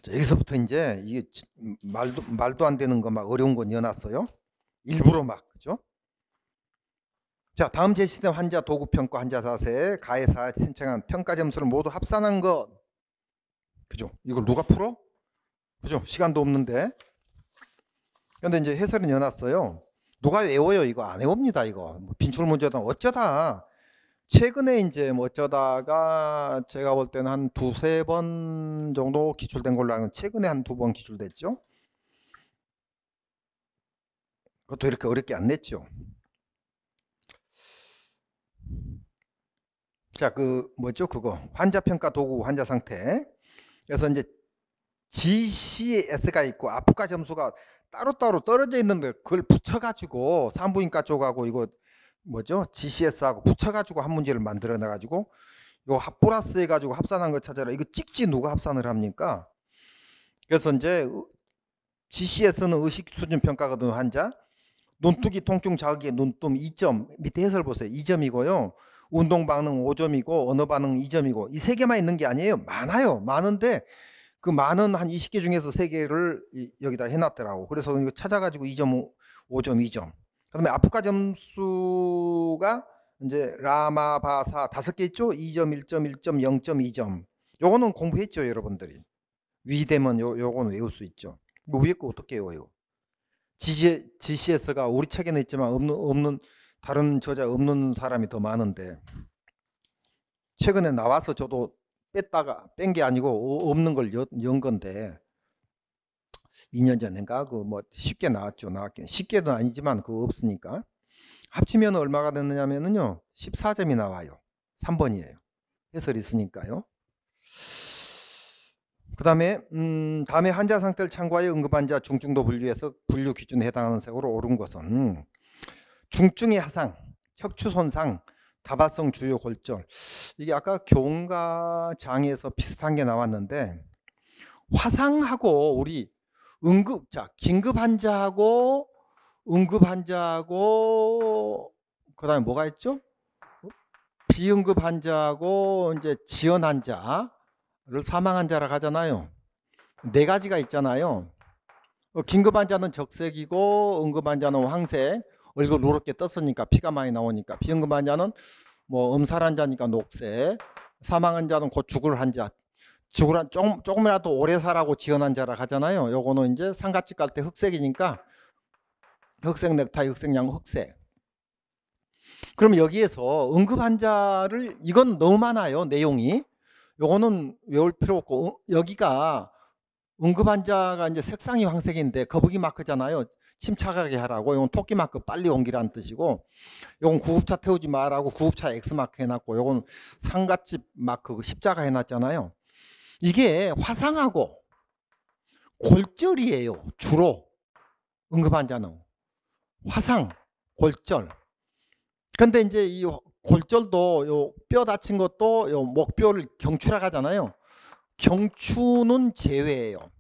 자, 여기서부터 이제 이게 말도 안 되는 거 막 어려운 거 넣어놨어요. 일부러 막, 그죠? 자, 다음 제시된 환자 도구평가 환자 자세 가해사 신청한 평가 점수를 모두 합산한 것, 그죠? 이걸 누가 풀어? 그죠? 시간도 없는데. 근데 이제 해설은 넣어놨어요. 누가 외워요? 이거 안 외웁니다. 이거 뭐 빈출 문제다 어쩌다 최근에 이제 뭐 어쩌다가 제가 볼 때는 한 2-3번 정도 기출된 걸로 알고, 최근에 한 2번 기출됐죠. 그것도 이렇게 어렵게 안 냈죠. 자, 그 뭐죠? 그거 환자 평가 도구 환자 상태. 그래서 이제 GCS가 있고 아프가 점수가 따로따로 떨어져 있는데 그걸 붙여가지고 산부인과 쪽하고 이거 뭐죠? GCS하고 붙여가지고 한 문제를 만들어 놔가지고 이거 플러스 해가지고 합산한 거 찾아라. 이거 찍지 누가 합산을 합니까? 그래서 이제 GCS는 의식 수준 평가거든요. 환자 눈뜨기 통증 자극의 눈뜸 2점, 밑에 해설 보세요. 2점이고요. 운동 반응 5점이고 언어 반응 2점이고 이 세 개만 있는 게 아니에요. 많아요. 많은데 그 많은 한 20개 중에서 3개를 여기다 해놨더라고. 그래서 이거 찾아가지고 2점, 5점, 2점. 그다음에 아프가 점수가 이제 라마바사 5개 있죠. 2점, 1점, 1점, 0점, 2점. 요거는 공부했죠, 여러분들이. 위대면 요거는 외울 수 있죠. 이거 위에 거 어떻게 외워요? GCS가 우리 책에는 있지만 없는 다른 저자 없는 사람이 더 많은데, 최근에 나와서 저도 뺐다가 뺀 게 아니고 없는 걸 연 건데 2년 전인가 그 뭐 쉽게 나왔긴 쉽게도 아니지만 그거 없으니까 합치면 얼마가 됐느냐면은요 14점이 나와요. 3번이에요. 해설이 있으니까요. 그 다음에 다음에 환자 상태를 참고하여 응급환자 중증도 분류해서 분류 기준에 해당하는 색으로 옳은 것은 중증의 하상, 척추 손상, 다발성 주요 골절. 이게 아까 교훈과 장에서 비슷한 게 나왔는데 화상하고 우리 긴급 환자하고 응급 환자하고 그다음에 뭐가 있죠? 비응급 환자하고 이제 지연 환자를 사망 환자라고 하잖아요. 4가지가 있잖아요. 긴급 환자는 적색이고 응급 환자는 황색, 얼굴 노랗게 떴으니까 피가 많이 나오니까. 비응급 환자는 뭐 엄살 환자니까 녹색, 사망 환자는 곧 죽을 환자. 조금이라도 오래 살라고 지연 환자라고 하잖아요. 요거는 이제 상가집 갈 때 흑색이니까 흑색 넥타이, 흑색 양복, 흑색. 그럼 여기에서 응급 환자를 이건 너무 많아요. 내용이. 요거는 외울 필요 없고 여기가 응급 환자가 이제 색상이 황색인데 거북이 마크잖아요. 침착하게 하라고. 이건 토끼 마크 빨리 옮기라는 뜻이고, 요건 구급차 태우지 마라고 구급차 X 마크 해놨고, 요건 상갓집 마크 십자가 해놨잖아요. 이게 화상하고 골절이에요. 주로 응급 환자는 화상, 골절. 근데 이제 이 골절도 요 뼈 다친 것도 요 목뼈를 경추락 하잖아요. 경추는 제외예요.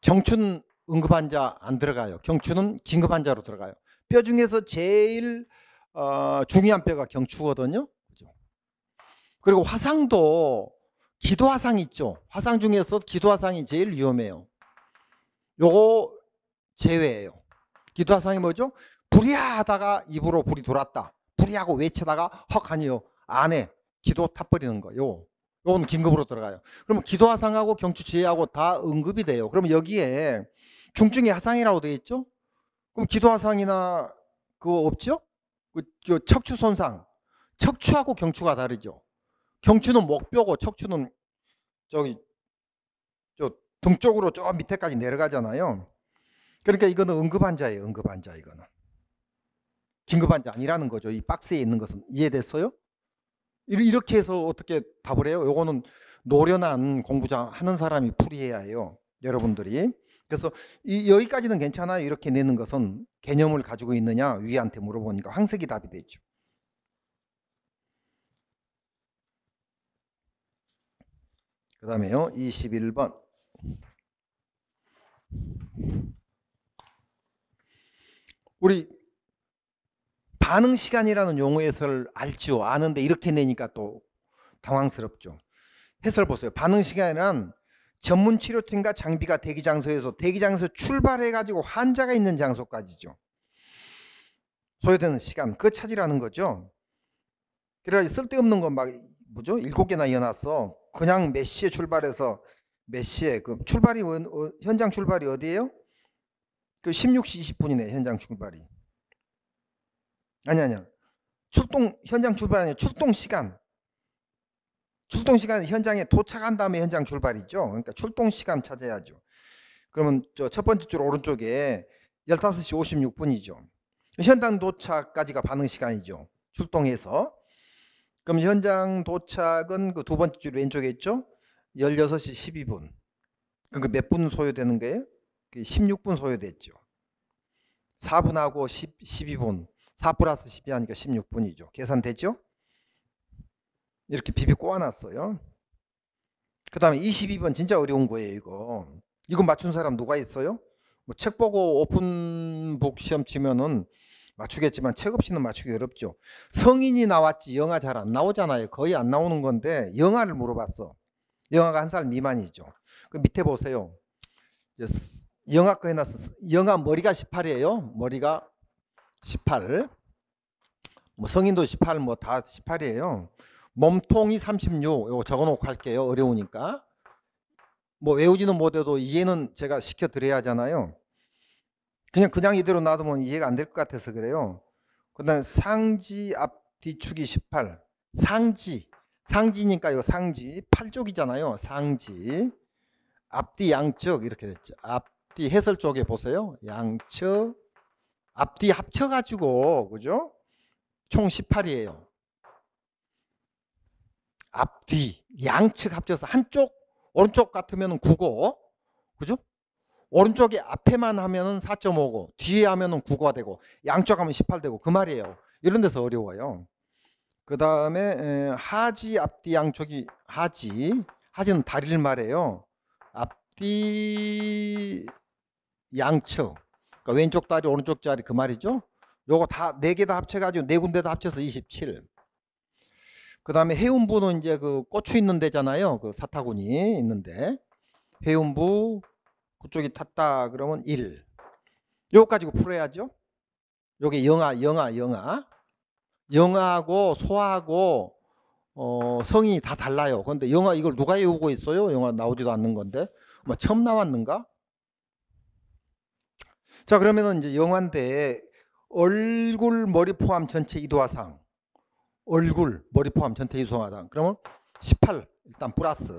경추는 응급환자 안 들어가요. 경추는 긴급환자로 들어가요. 뼈 중에서 제일 중요한 뼈가 경추거든요. 그죠? 그리고 화상도 기도화상 있죠. 화상 중에서 기도화상이 제일 위험해요. 요거 제외예요. 기도화상이 뭐죠? 불이야 하다가 입으로 불이 돌았다. 불이하고 외치다가 헉 아니요. 안에 기도 타버리는 거. 요건 긴급으로 들어가요. 그러면 기도화상하고 경추지혜하고 다 응급이 돼요. 그러면 여기에 중증의 화상이라고 되어 있죠? 그럼 기도화상이나 그거 없죠? 그 척추 손상. 척추하고 경추가 다르죠. 경추는 목뼈고 척추는 저기 등 쪽으로 저 밑에까지 내려가잖아요. 그러니까 이거는 응급환자예요. 응급환자 이거는. 긴급환자 아니라는 거죠. 이 박스에 있는 것은. 이해됐어요? 이렇게 해서 어떻게 답을 해요? 요거는 노련한 공부자 하는 사람이 풀이해야 해요. 여러분들이. 그래서 여기까지는 괜찮아요. 이렇게 내는 것은 개념을 가지고 있느냐 위한테 물어보니까 황색이 답이 되죠. 그 다음에요. 21번. 우리 반응시간이라는 용어 해설을 알죠. 아는데 이렇게 내니까 또 당황스럽죠. 해설 보세요. 반응시간이란 전문치료팀과 장비가 대기장소에서 출발해가지고 환자가 있는 장소까지죠. 소요되는 시간, 그거 찾으라는 거죠. 그래가지고 쓸데없는 건 막 뭐죠? 7개나 이어놨어. 그냥 몇 시에 출발해서 몇 시에 그 출발이 현장 출발이 어디예요? 그 16시 20분이네. 현장 출발이. 아니야. 현장 출발 아니야. 출동 시간 현장에 도착한 다음에 현장 출발이죠. 그러니까 출동 시간 찾아야죠. 그러면 저 첫 번째 줄 오른쪽에 15시 56분이죠. 현장 도착까지가 반응 시간이죠. 출동해서. 그럼 현장 도착은 그 두 번째 줄 왼쪽에 있죠. 16시 12분. 그러니까 몇 분 소요되는 거예요? 16분 소요됐죠. 4분하고 12분. 4 플러스 12 하니까 16분이죠. 계산되죠? 이렇게 비비 꼬아놨어요. 그 다음에 22번 진짜 어려운 거예요. 이거 맞춘 사람 누가 있어요? 뭐 책 보고 오픈북 시험 치면은 맞추겠지만 책 없이는 맞추기 어렵죠. 성인이 나왔지 영아 잘 안 나오잖아요. 거의 안 나오는 건데 영아를 물어봤어. 영아가 1살 미만이죠. 그 밑에 보세요. 영아 거 해놨어. 영아 머리가 18이에요. 머리가 18. 뭐 성인도 18, 뭐 다 18이에요. 몸통이 36. 이거 적어놓고 할게요. 어려우니까. 뭐 외우지는 못해도 이해는 제가 시켜드려야 하잖아요. 그냥 이대로 놔두면 이해가 안 될 것 같아서 그래요. 그 다음에 상지 앞뒤축이 18. 상지니까 이거 상지. 팔쪽이잖아요. 상지. 앞뒤 양측 이렇게 됐죠. 앞뒤 해설 쪽에 보세요. 양측. 앞뒤 합쳐가지고 그죠? 총 18이에요. 앞뒤 양측 합쳐서 한쪽 오른쪽 같으면 9고 그죠? 오른쪽에 앞에만 하면은 4.5고 뒤에 하면은 9가 되고 양쪽 하면 18 되고 그 말이에요. 이런 데서 어려워요. 그 다음에 하지 앞뒤 양쪽이 하지는 다리를 말해요. 앞뒤 양측 그러니까 왼쪽 다리 오른쪽 다리 그 말이죠. 요거 다 4개 다 합쳐가지고 4군데 다 합쳐서 27. 그 다음에 해운부는 이제 그 고추 있는 데잖아요. 그 사타구니 있는데 해운부 그쪽이 탔다 그러면 1. 요거 가지고 풀어야죠. 요게 영아하고 소하고 성이 다 달라요. 그런데 영아 이걸 누가 외우고 있어요? 영아 나오지도 않는 건데 뭐 처음 나왔는가? 자 그러면은 이제 영아인데 얼굴 머리 포함 전체 이도화상 얼굴 머리 포함 전체 이도화상 그러면 18 일단 플러스.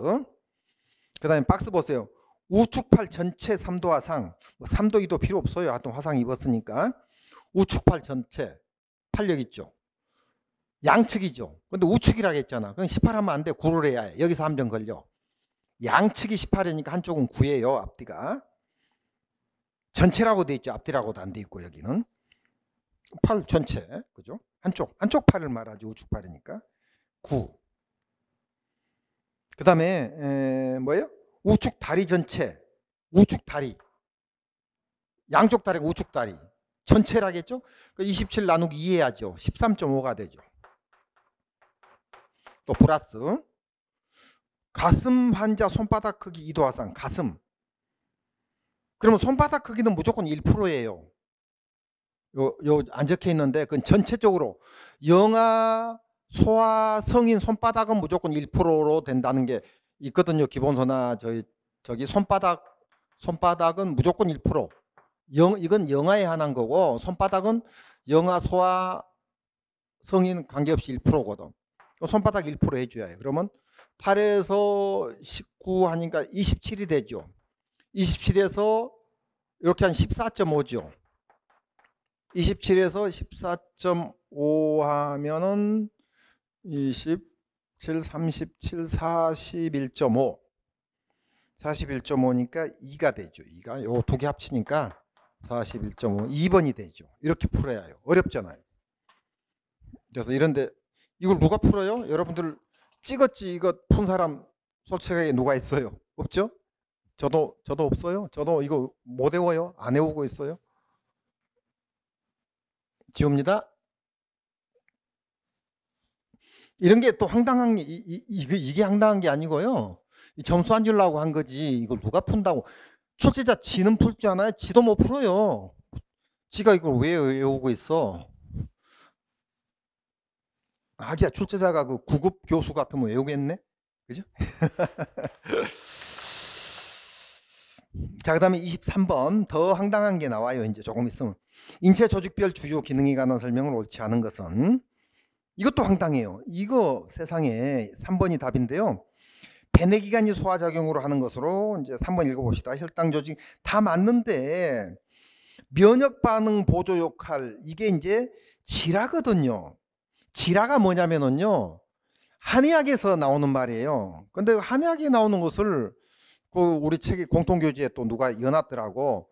그 다음에 박스 보세요. 우측팔 전체 3도 화상 뭐 3도 2도 필요 없어요. 하여튼 화상 입었으니까 우측팔 전체 팔력 있죠. 양측이죠. 근데 우측이라고 했잖아. 그럼 18 하면 안 돼. 9를 해야 해. 여기서 한 점 걸려. 양측이 18이니까 한쪽은 9예요. 앞뒤가. 전체라고 돼 있죠. 앞뒤라고도 안 돼 있고 여기는. 팔 전체. 그죠? 한쪽 팔을 말하죠. 우측팔이니까. 9. 그 다음에 뭐예요? 우측 다리 전체, 우측 다리, 양쪽 다리가 우측 다리 전체라겠죠? 27 나누기 2 해야죠. 13.5가 되죠. 또 플러스 가슴 환자 손바닥 크기 이도화상 가슴. 그러면 손바닥 크기는 무조건 1%예요. 요 안 적혀 있는데 그건 전체적으로 영아, 소아, 성인 손바닥은 무조건 1%로 된다는 게 있거든요. 기본소나 저기 손바닥은 무조건 1%. 이건 영아에 한한 거고 손바닥은 영아, 소아, 성인 관계없이 1%거든. 손바닥 1% 해줘야 해요. 그러면 8에서 19 하니까 27이 되죠. 27에서 이렇게 한 14.5죠. 27에서 14.5 하면은 27, 37, 41.5. 41.5니까 2가 되죠. 2가 요 두 개 합치니까 41.5, 2번이 되죠. 이렇게 풀어야 해요. 어렵잖아요. 그래서 이런데 이걸 누가 풀어요? 여러분들 찍었지 이거 푼 사람 솔직하게 누가 있어요? 없죠? 저도 없어요. 저도 이거 못 외워요. 안 외우고 있어요. 지웁니다. 이런 게 또 황당한 게 이게 황당한 게 아니고요. 점수 안 주려고 한 거지. 이걸 누가 푼다고. 출제자 지는 풀 줄 아나요? 지도 못 풀어요. 지가 이걸 왜 외우고 있어? 하기야 출제자가 그 9급 교수 같으면 외우겠네? 그죠? 자, 그 다음에 23번 더 황당한 게 나와요. 이제 조금 있으면. 인체 조직별 주요 기능에 관한 설명을 옳지 않은 것은 이것도 황당해요. 이거 세상에 3번이 답인데요. 배내기관이 소화작용으로 하는 것으로 이제 3번 읽어봅시다. 혈당 조직 다 맞는데 면역 반응 보조 역할 이게 이제 질화거든요. 질화가 뭐냐면은요. 한의학에서 나오는 말이에요. 근데 한의학에 나오는 것을 그 우리 책에 공통교재에 또 누가 연놨더라고.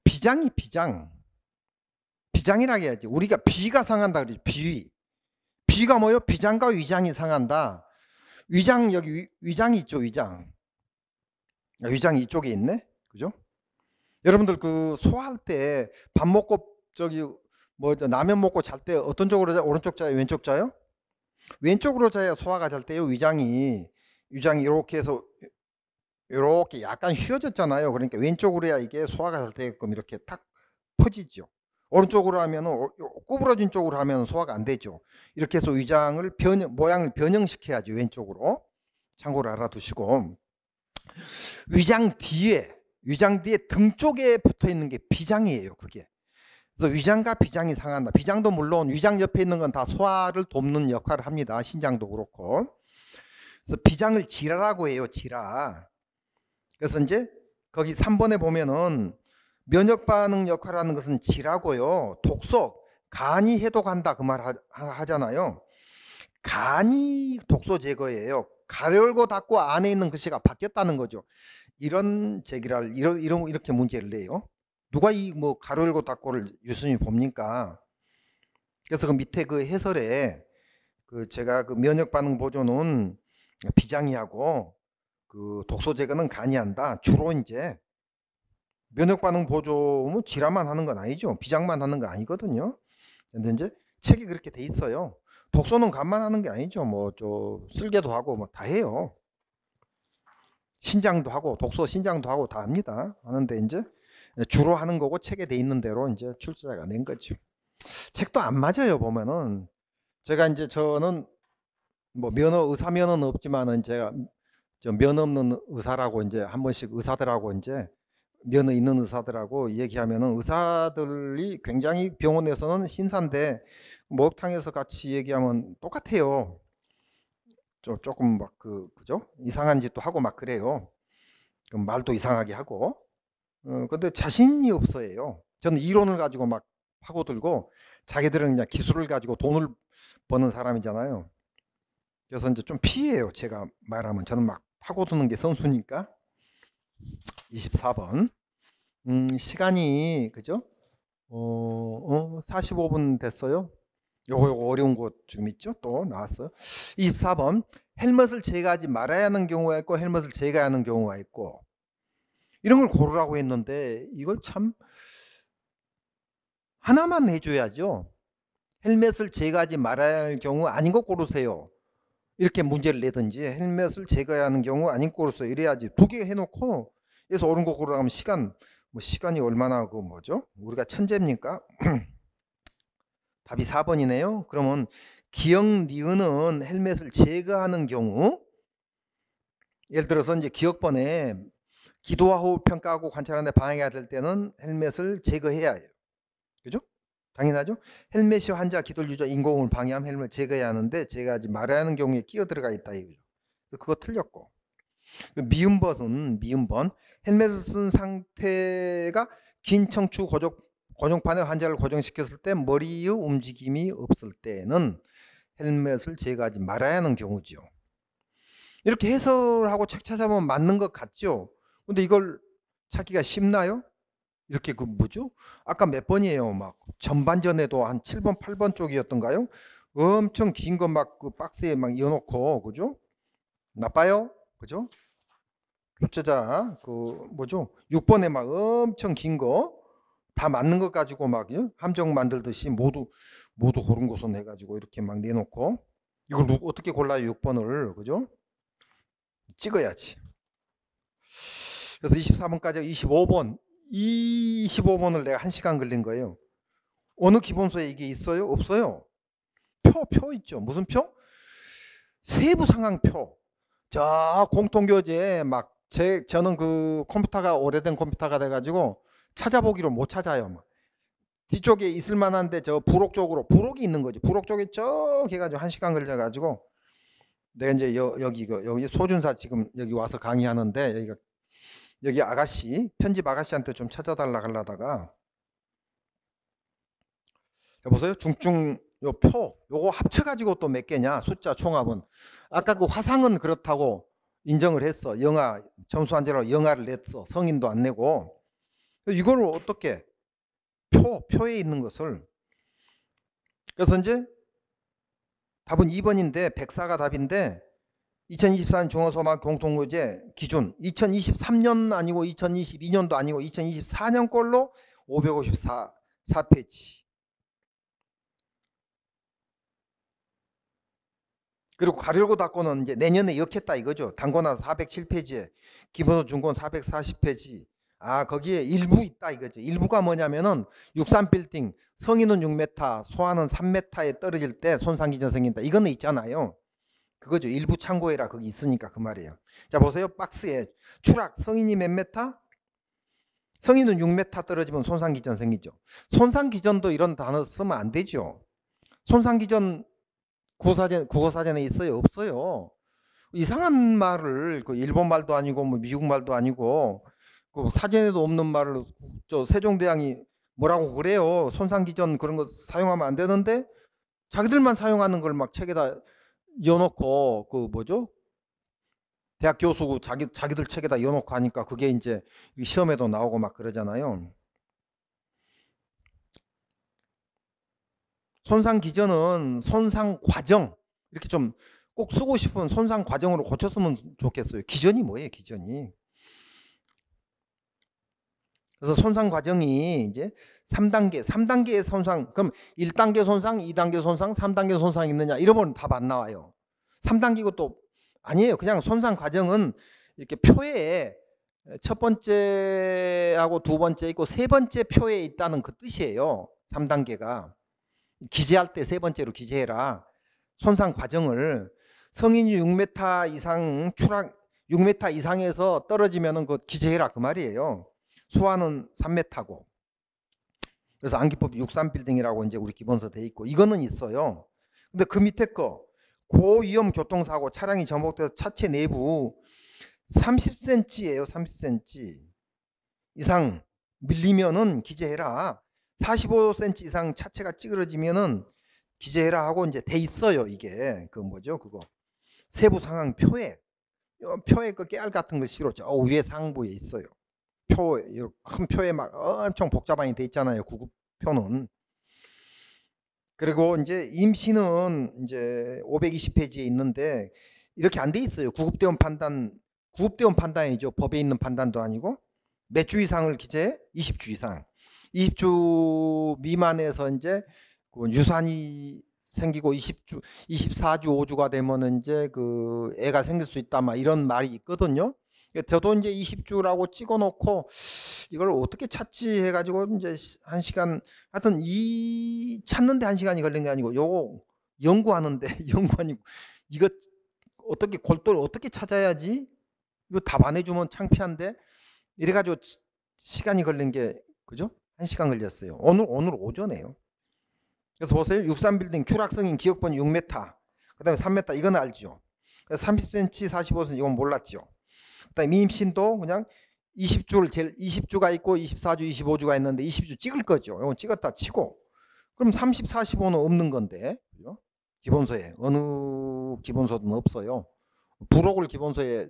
비장이 비장이라 해야지. 우리가 비가 상한다 그러지. 비가 뭐요? 비장과 위장이 상한다. 위장 여기 위장이 있죠. 위장이 이쪽에 있네. 그죠? 여러분들 그 소화할 때 밥 먹고 저기 뭐 라면 먹고 잘 때 어떤 쪽으로 자요? 오른쪽 자요? 왼쪽 자요? 왼쪽으로 자야 소화가 잘 때요. 위장이 이렇게 해서 이렇게 약간 휘어졌잖아요. 그러니까 왼쪽으로 해야 이게 소화가 잘 되게끔 이렇게 탁 퍼지죠. 오른쪽으로 하면 구부러진 쪽으로 하면 소화가 안 되죠. 이렇게 해서 위장을 모양을 변형시켜야지. 왼쪽으로. 참고로 알아두시고. 위장 뒤에 등 쪽에 붙어 있는 게 비장이에요. 그게. 그래서 위장과 비장이 상한다. 비장도 물론 위장 옆에 있는 건 다 소화를 돕는 역할을 합니다. 신장도 그렇고. 그래서 비장을 질화라고 해요. 질화. 그래서 이제 거기 3번에 보면은 면역 반응 역할을 하는 것은 질하고요. 독소, 간이 해독한다 그 말 하잖아요. 간이 독소 제거예요. 가로 열고 닫고 안에 있는 글씨가 바뀌었다는 거죠. 이런 제기를 이렇게 문제를 내요. 누가 이 뭐 가로 열고 닫고를 유심히 봅니까? 그래서 그 밑에 그 해설에 그 제가 그 면역 반응 보조는 비장이 하고 그 독소 제거는 간이 한다. 주로 이제 면역 반응 보조는 질환만 하는 건 아니죠. 비장만 하는 거 아니거든요. 근데 이제 책이 그렇게 돼 있어요. 독소는 간만 하는 게 아니죠. 뭐 쓸개도 하고 뭐 다 해요. 신장도 하고 독소 신장도 하고 다 합니다. 하는데 이제 주로 하는 거고 책에 돼 있는 대로 이제 출제자가 낸 거죠. 책도 안 맞아요. 보면은 제가 이제 저는 뭐 의사 면허는 없지만은 제가 면허 없는 의사라고 이제 한 번씩 의사들하고 이제 면허 있는 의사들하고 얘기하면은 의사들이 굉장히 병원에서는 신사인데 목욕탕에서 같이 얘기하면 똑같아요. 조금 막 그죠? 이상한 짓도 하고 막 그래요. 그럼 말도 이상하게 하고. 근데 자신이 없어요. 저는 이론을 가지고 막 파고들고 자기들은 그냥 기술을 가지고 돈을 버는 사람이잖아요. 그래서 이제 좀 피해요. 제가 말하면 저는 막 파고드는 게 선수니까. 24번. 시간이 그죠? 45분 됐어요. 요거 어려운 거 지금 있죠? 또 나왔어요. 24번 헬멧을 제거하지 말아야 하는 경우가 있고 헬멧을 제거하는 경우가 있고 이런 걸 고르라고 했는데 이걸 참 하나만 해줘야죠. 헬멧을 제거하지 말아야 할 경우 아닌 거 고르세요. 이렇게 문제를 내든지 헬멧을 제거해야 하는 경우 아닌 거 고르세요. 이래야지. 두 개 해놓고 그래서 옳은 거 고르라면 시간이 얼마나 그 뭐죠? 우리가 천재입니까? 답이 4번이네요. 그러면 기역 니은은 헬멧을 제거하는 경우 예를 들어서 이제 기역번에 기도와 호흡 평가하고 관찰하는데 방해가 될 때는 헬멧을 제거해야 해요. 그죠? 당연하죠? 헬멧이 환자 기도를 유저 인공호흡을 방해하면 헬멧을 제거해야 하는데 제거하지 말아야 하는 경우에 끼어 들어가 있다 이거죠. 그거 틀렸고. 미음번 헬멧을 쓴 상태가 긴 척추 고정판에 환자를 고정시켰을 때 머리의 움직임이 없을 때는 헬멧을 제거하지 말아야 하는 경우죠. 이렇게 해설하고 책 찾아보면 맞는 것 같죠? 근데 이걸 찾기가 쉽나요? 이렇게 그 뭐죠? 아까 몇 번이에요? 막 전반전에도 한 7번, 8번 쪽이었던가요? 엄청 긴 거 막 그 박스에 막 이어놓고 그죠? 나빠요? 그죠? 출제자 그 뭐죠? 6번에 막 엄청 긴 거 다 맞는 것 가지고 막 함정 만들듯이 모두 고른 것은 해가지고 이렇게 막 내놓고 이걸 어떻게 골라요? 6번을 그죠? 찍어야지. 그래서 24번까지 25번 25번을 내가 1시간 걸린 거예요. 어느 기본서에 이게 있어요? 없어요. 표 있죠. 무슨 표? 세부 상황표. 자, 공통교재 막 저는 그 컴퓨터가 오래된 컴퓨터가 돼가지고 찾아보기로 못 찾아요. 막. 뒤쪽에 있을 만한데 저 부록 쪽으로 부록이 있는 거죠. 부록 쪽에 쭉 해가지고 1시간 걸려가지고 내가 이제 여기 소준사 지금 여기 와서 강의하는데 여기 아가씨 편집 아가씨한테 좀 찾아달라 하려다가 보세요. 중증 요 표 요거 합쳐가지고 또 몇 개냐 숫자 총합은 아까 그 화상은 그렇다고 인정을 했어. 영아 점수 안 제로 영아를 냈어. 성인도 안 내고 이걸 어떻게 표에 있는 것을 그래서 이제 답은 2번인데 104가 답인데 2024년 중앙소망 공통교재 기준 2023년 아니고 2022년도 아니고 2024년 걸로 554페이지 그리고 가려고 닫고는 이제 내년에 역했다 이거죠. 단권화 407페이지에 기본소 중권 440페이지 거기에 일부 있다 이거죠. 일부가 뭐냐면은 63빌딩 성인은 6m 소아는 3m에 떨어질 때 손상기전 생긴다. 이거는 있잖아요. 그거죠. 일부 참고해라 거기 있으니까 그 말이에요. 자 보세요. 박스에 추락 성인이 몇 메타? 성인은 6m 떨어지면 손상기전 생기죠. 손상기전도 이런 단어 쓰면 안 되죠. 손상기전 국어사전에 있어요? 없어요. 이상한 말을 그 일본 말도 아니고 뭐 미국 말도 아니고 그 사전에도 없는 말을 저 세종대왕이 뭐라고 그래요. 손상기전 그런 거 사용하면 안 되는데 자기들만 사용하는 걸 막 책에다 이어놓고 그 뭐죠? 대학 교수 자기들 책에다 이어놓고 하니까 그게 이제 시험에도 나오고 막 그러잖아요. 손상 기전은 손상 과정 이렇게 좀 꼭 쓰고 싶은 손상 과정으로 고쳤으면 좋겠어요. 기전이 뭐예요? 기전이. 그래서 손상 과정이 이제 3단계의 손상 그럼 1단계 손상, 2단계 손상, 3단계 손상 있느냐 이러면 답 안 나와요. 3단계고 또 아니에요. 그냥 손상 과정은 이렇게 표에 첫 번째하고 두 번째 있고 세 번째 표에 있다는 그 뜻이에요. 3단계가. 기재할 때 세 번째로 기재해라. 손상 과정을 성인이 6m 이상 추락 6m 이상에서 떨어지면은 그 기재해라 그 말이에요. 소아는 3m고. 그래서 안기법 63빌딩이라고 이제 우리 기본서 돼 있고 이거는 있어요. 근데 그 밑에 거 고위험 교통사고 차량이 전복돼서 차체 내부 30cm예요. 30cm 이상 밀리면은 기재해라. 45cm 이상 차체가 찌그러지면은 기재해라 하고 이제 돼 있어요. 이게 그 뭐죠? 그거 세부 상황 표에 그 깨알 같은 거 실어 저 위에 상부에 있어요. 큰 표에 막 엄청 복잡하게 돼 있잖아요. 구급표는. 그리고 이제 임시는 이제 520페이지에 있는데 이렇게 안 돼 있어요. 구급대원 판단이죠. 법에 있는 판단도 아니고 몇 주 이상을 기재해? 20주 이상. 20주 미만에서 이제 그 유산이 생기고 24주 5주가 되면 이제 그 애가 생길 수 있다 막 이런 말이 있거든요. 저도 이제 20주라고 찍어 놓고 이걸 어떻게 찾지 해가지고 이제 1시간, 하여튼 찾는데 1시간이 걸린 게 아니고 요거 연구하는데 연구하니고 이거 어떻게 골똘히 어떻게 찾아야지 이거 답 안 해주면 창피한데 이래가지고 시간이 걸린 게 그죠? 1시간 걸렸어요. 오늘 오전에요. 그래서 보세요. 63빌딩 추락성인 기억번 6m, 그 다음에 3m 이건 알죠. 그래서 30cm 45cm 이건 몰랐죠. 그 다음에 임신도 그냥 20주가 있고 24주 25주가 있는데 20주 찍을 거죠. 이건 찍었다 치고 그럼 30 45는 없는 건데 그죠? 기본서에 어느 기본서든 없어요. 부록을 기본서에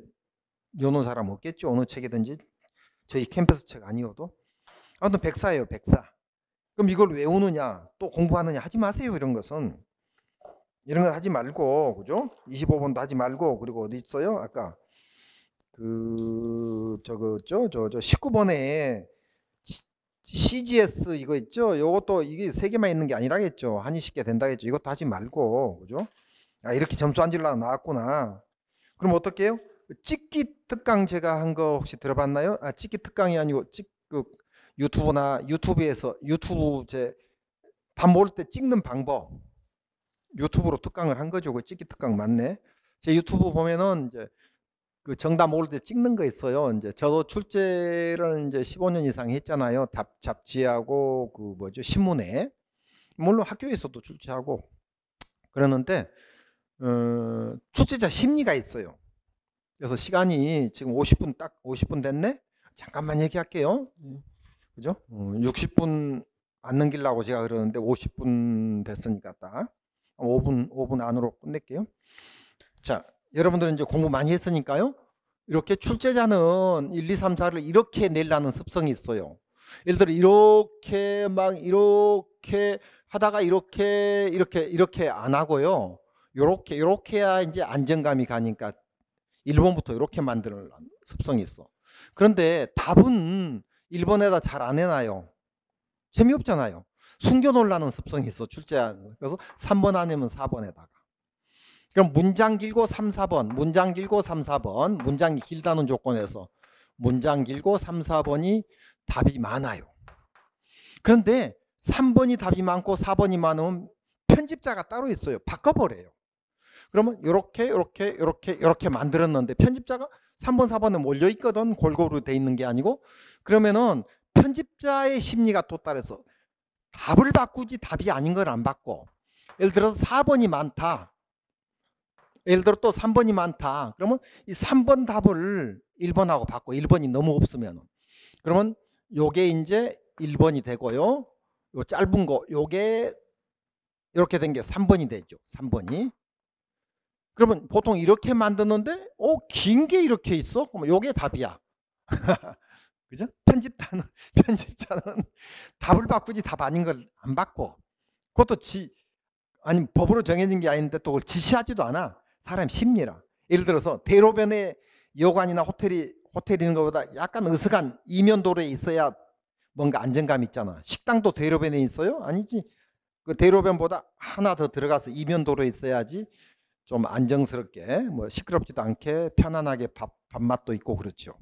여는 사람 없겠죠. 어느 책이든지 저희 캠퍼스 책 아니어도. 아무튼 백사예요. 백사. 그럼 이걸 외우느냐 또 공부하느냐 하지 마세요. 이런 것은 이런 거 하지 말고 그죠? 25번도 하지 말고 그리고 어디 있어요? 아까 그 저거 저 19번에 CGS 이거 있죠? 요것도 이게 3개만 있는 게 아니라겠죠. 한이 쉽게 된다겠죠. 이것도 하지 말고 그죠? 아 이렇게 점수 안 줄라 나왔구나. 그럼 어떻게 해요? 찍기 특강 제가 한 거 혹시 들어봤나요? 아 찍기 특강이 아니고 유튜브에서 유튜브 제 밥 먹을 때 찍는 방법 유튜브로 특강을 한 거죠. 그 찍기 특강 맞네. 제 유튜브 보면은 이제 그 정답 모를 때 찍는 거 있어요. 이제 저도 출제를 이제 15년 이상 했잖아요. 잡지하고 그 뭐죠 신문에 물론 학교에서도 출제하고 그러는데 출제자 심리가 있어요. 그래서 시간이 지금 50분 딱 50분 됐네. 잠깐만 얘기할게요. 그죠? 60분 안 넘기려고 제가 그러는데 50분 됐으니까 딱 5분 안으로 끝낼게요. 자. 여러분들은 이제 공부 많이 했으니까요. 이렇게 출제자는 1, 2, 3, 4를 이렇게 내려는 습성이 있어요. 예를 들어 이렇게 하다가 이렇게 안 하고요. 이렇게 해야 이제 안정감이 가니까 1번부터 이렇게 만드는 습성이 있어. 그런데 답은 1번에다 잘 안 해놔요. 재미없잖아요. 숨겨놓으려는 습성이 있어. 출제자. 그래서 3번 아니면 4번에다가. 그럼 문장 길고 3, 4번, 문장 길고 3, 4번, 문장이 길다는 조건에서 문장 길고 3, 4번이 답이 많아요. 그런데 3번이 답이 많고 4번이 많으면 편집자가 따로 있어요. 바꿔버려요. 그러면 이렇게 만들었는데 편집자가 3번, 4번에 몰려 있거든. 골고루 돼 있는 게 아니고 그러면은 편집자의 심리가 또 따라서 답을 바꾸지 답이 아닌 걸 안 바꿔. 예를 들어서 4번이 많다. 예를 들어 또 3번이 많다. 그러면 이 3번 답을 1번하고 바꿔. 1번이 너무 없으면. 그러면 요게 이제 1번이 되고요. 요 짧은 거 요게 이렇게 된 게 3번이 되죠. 3번이. 그러면 보통 이렇게 만드는데 긴 게 이렇게 있어? 그러면 요게 답이야. 그죠? 편집자는 답을 바꾸지 답 아닌 걸 안 바꿔. 그것도 아니 법으로 정해진 게 아닌데 또 그걸 지시하지도 않아. 사람 심리라. 예를 들어서 대로변에 여관이나 호텔이 있는 것보다 약간 으슥한 이면도로에 있어야 뭔가 안정감 있잖아. 식당도 대로변에 있어요? 아니지. 그 대로변보다 하나 더 들어가서 이면도로에 있어야지 좀 안정스럽게 뭐 시끄럽지도 않게 편안하게 밥맛도 있고 그렇죠.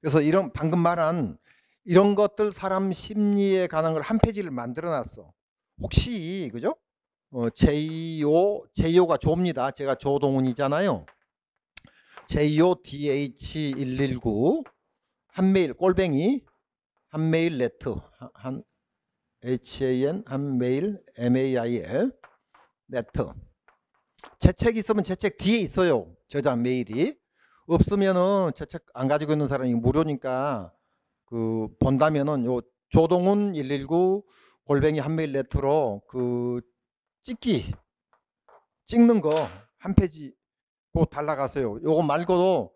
그래서 이런 방금 말한 이런 것들 사람 심리에 관한 걸 한 페이지를 만들어 놨어. 혹시 그죠? 제이오가 조입니다. 제가 조동훈이잖아요. JODH119 한메일 꼴뱅이 한메일 네트 HAN 한메일 MAIL 네트. 제 책 있으면 제 책 뒤에 있어요. 저자 메일이. 없으면은 제 책 안 가지고 있는 사람이 무료니까 그 본다면은 요 조동훈 119 골뱅이 한메일 네트로 그 찍는 거 한 페이지 꼭 달라가세요. 요거 말고도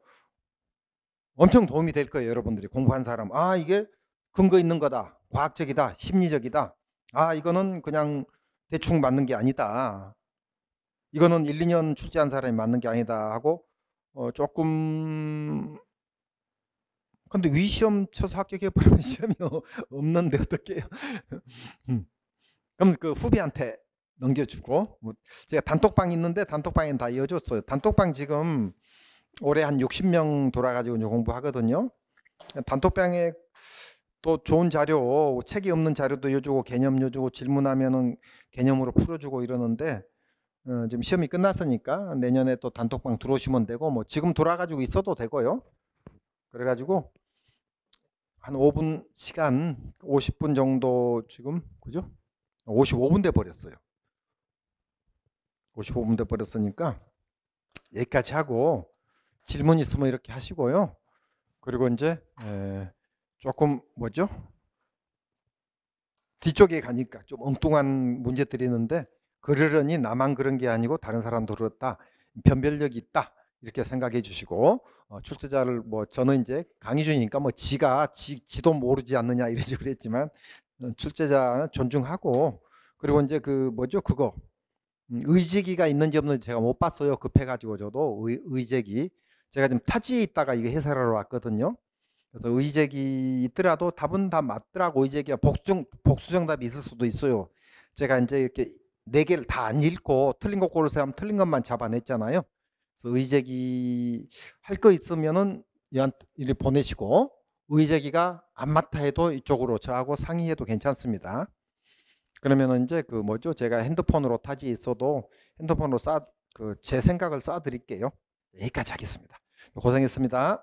엄청 도움이 될 거예요. 여러분들이 공부한 사람 이게 근거 있는 거다, 과학적이다, 심리적이다, 아, 이거는 그냥 대충 맞는 게 아니다. 이거는 1, 2년 출제한 사람이 맞는 게 아니다 하고 조금 근데 위시험 쳐서 합격해 버리면 시험이 없는데 어떡해요. 음. 그럼 그 후배한테 넘겨주고 뭐 제가 단톡방 있는데 단톡방엔 다 이어줬어요. 단톡방 지금 올해 한 60명 돌아가지고 이제 공부하거든요. 단톡방에 또 좋은 자료, 책이 없는 자료도 이어주고 개념 이어주고 질문하면은 개념으로 풀어주고 이러는데 지금 시험이 끝났으니까 내년에 또 단톡방 들어오시면 되고 뭐 지금 돌아가지고 있어도 되고요. 그래가지고 한 5분 시간 50분 정도 지금 그죠? 55분 돼 버렸어요. 55분 돼 버렸으니까 여기까지 하고 질문 있으면 이렇게 하시고요. 그리고 이제 조금 뭐죠? 뒤쪽에 가니까 좀 엉뚱한 문제들이 있는데 그러려니 나만 그런 게 아니고 다른 사람도 그렇다. 변별력이 있다. 이렇게 생각해 주시고 출제자를 뭐 저는 이제 강의 중이니까 뭐 지도 모르지 않느냐 이러지 그랬지만 출제자 존중하고 그리고 이제 그 뭐죠 그거 의제기가 있는지 없는지 제가 못 봤어요. 급해가지고 저도 의제기 제가 지금 타지에 있다가 이거 해설하러 왔거든요. 그래서 의제기 있더라도 답은 다 맞더라고. 의제기가 복수 정답이 있을 수도 있어요. 제가 이제 이렇게 네 개를 다 안 읽고 틀린 거 고르세요 하면 틀린 것만 잡아냈잖아요. 그래서 의제기 할 거 있으면은 이리 보내시고 의제기가 안 맞다 해도 이쪽으로 저하고 상의해도 괜찮습니다. 그러면은 이제 그 뭐죠? 제가 핸드폰으로 타지에 있어도 핸드폰으로 제 생각을 쏴 드릴게요. 여기까지 하겠습니다. 고생했습니다.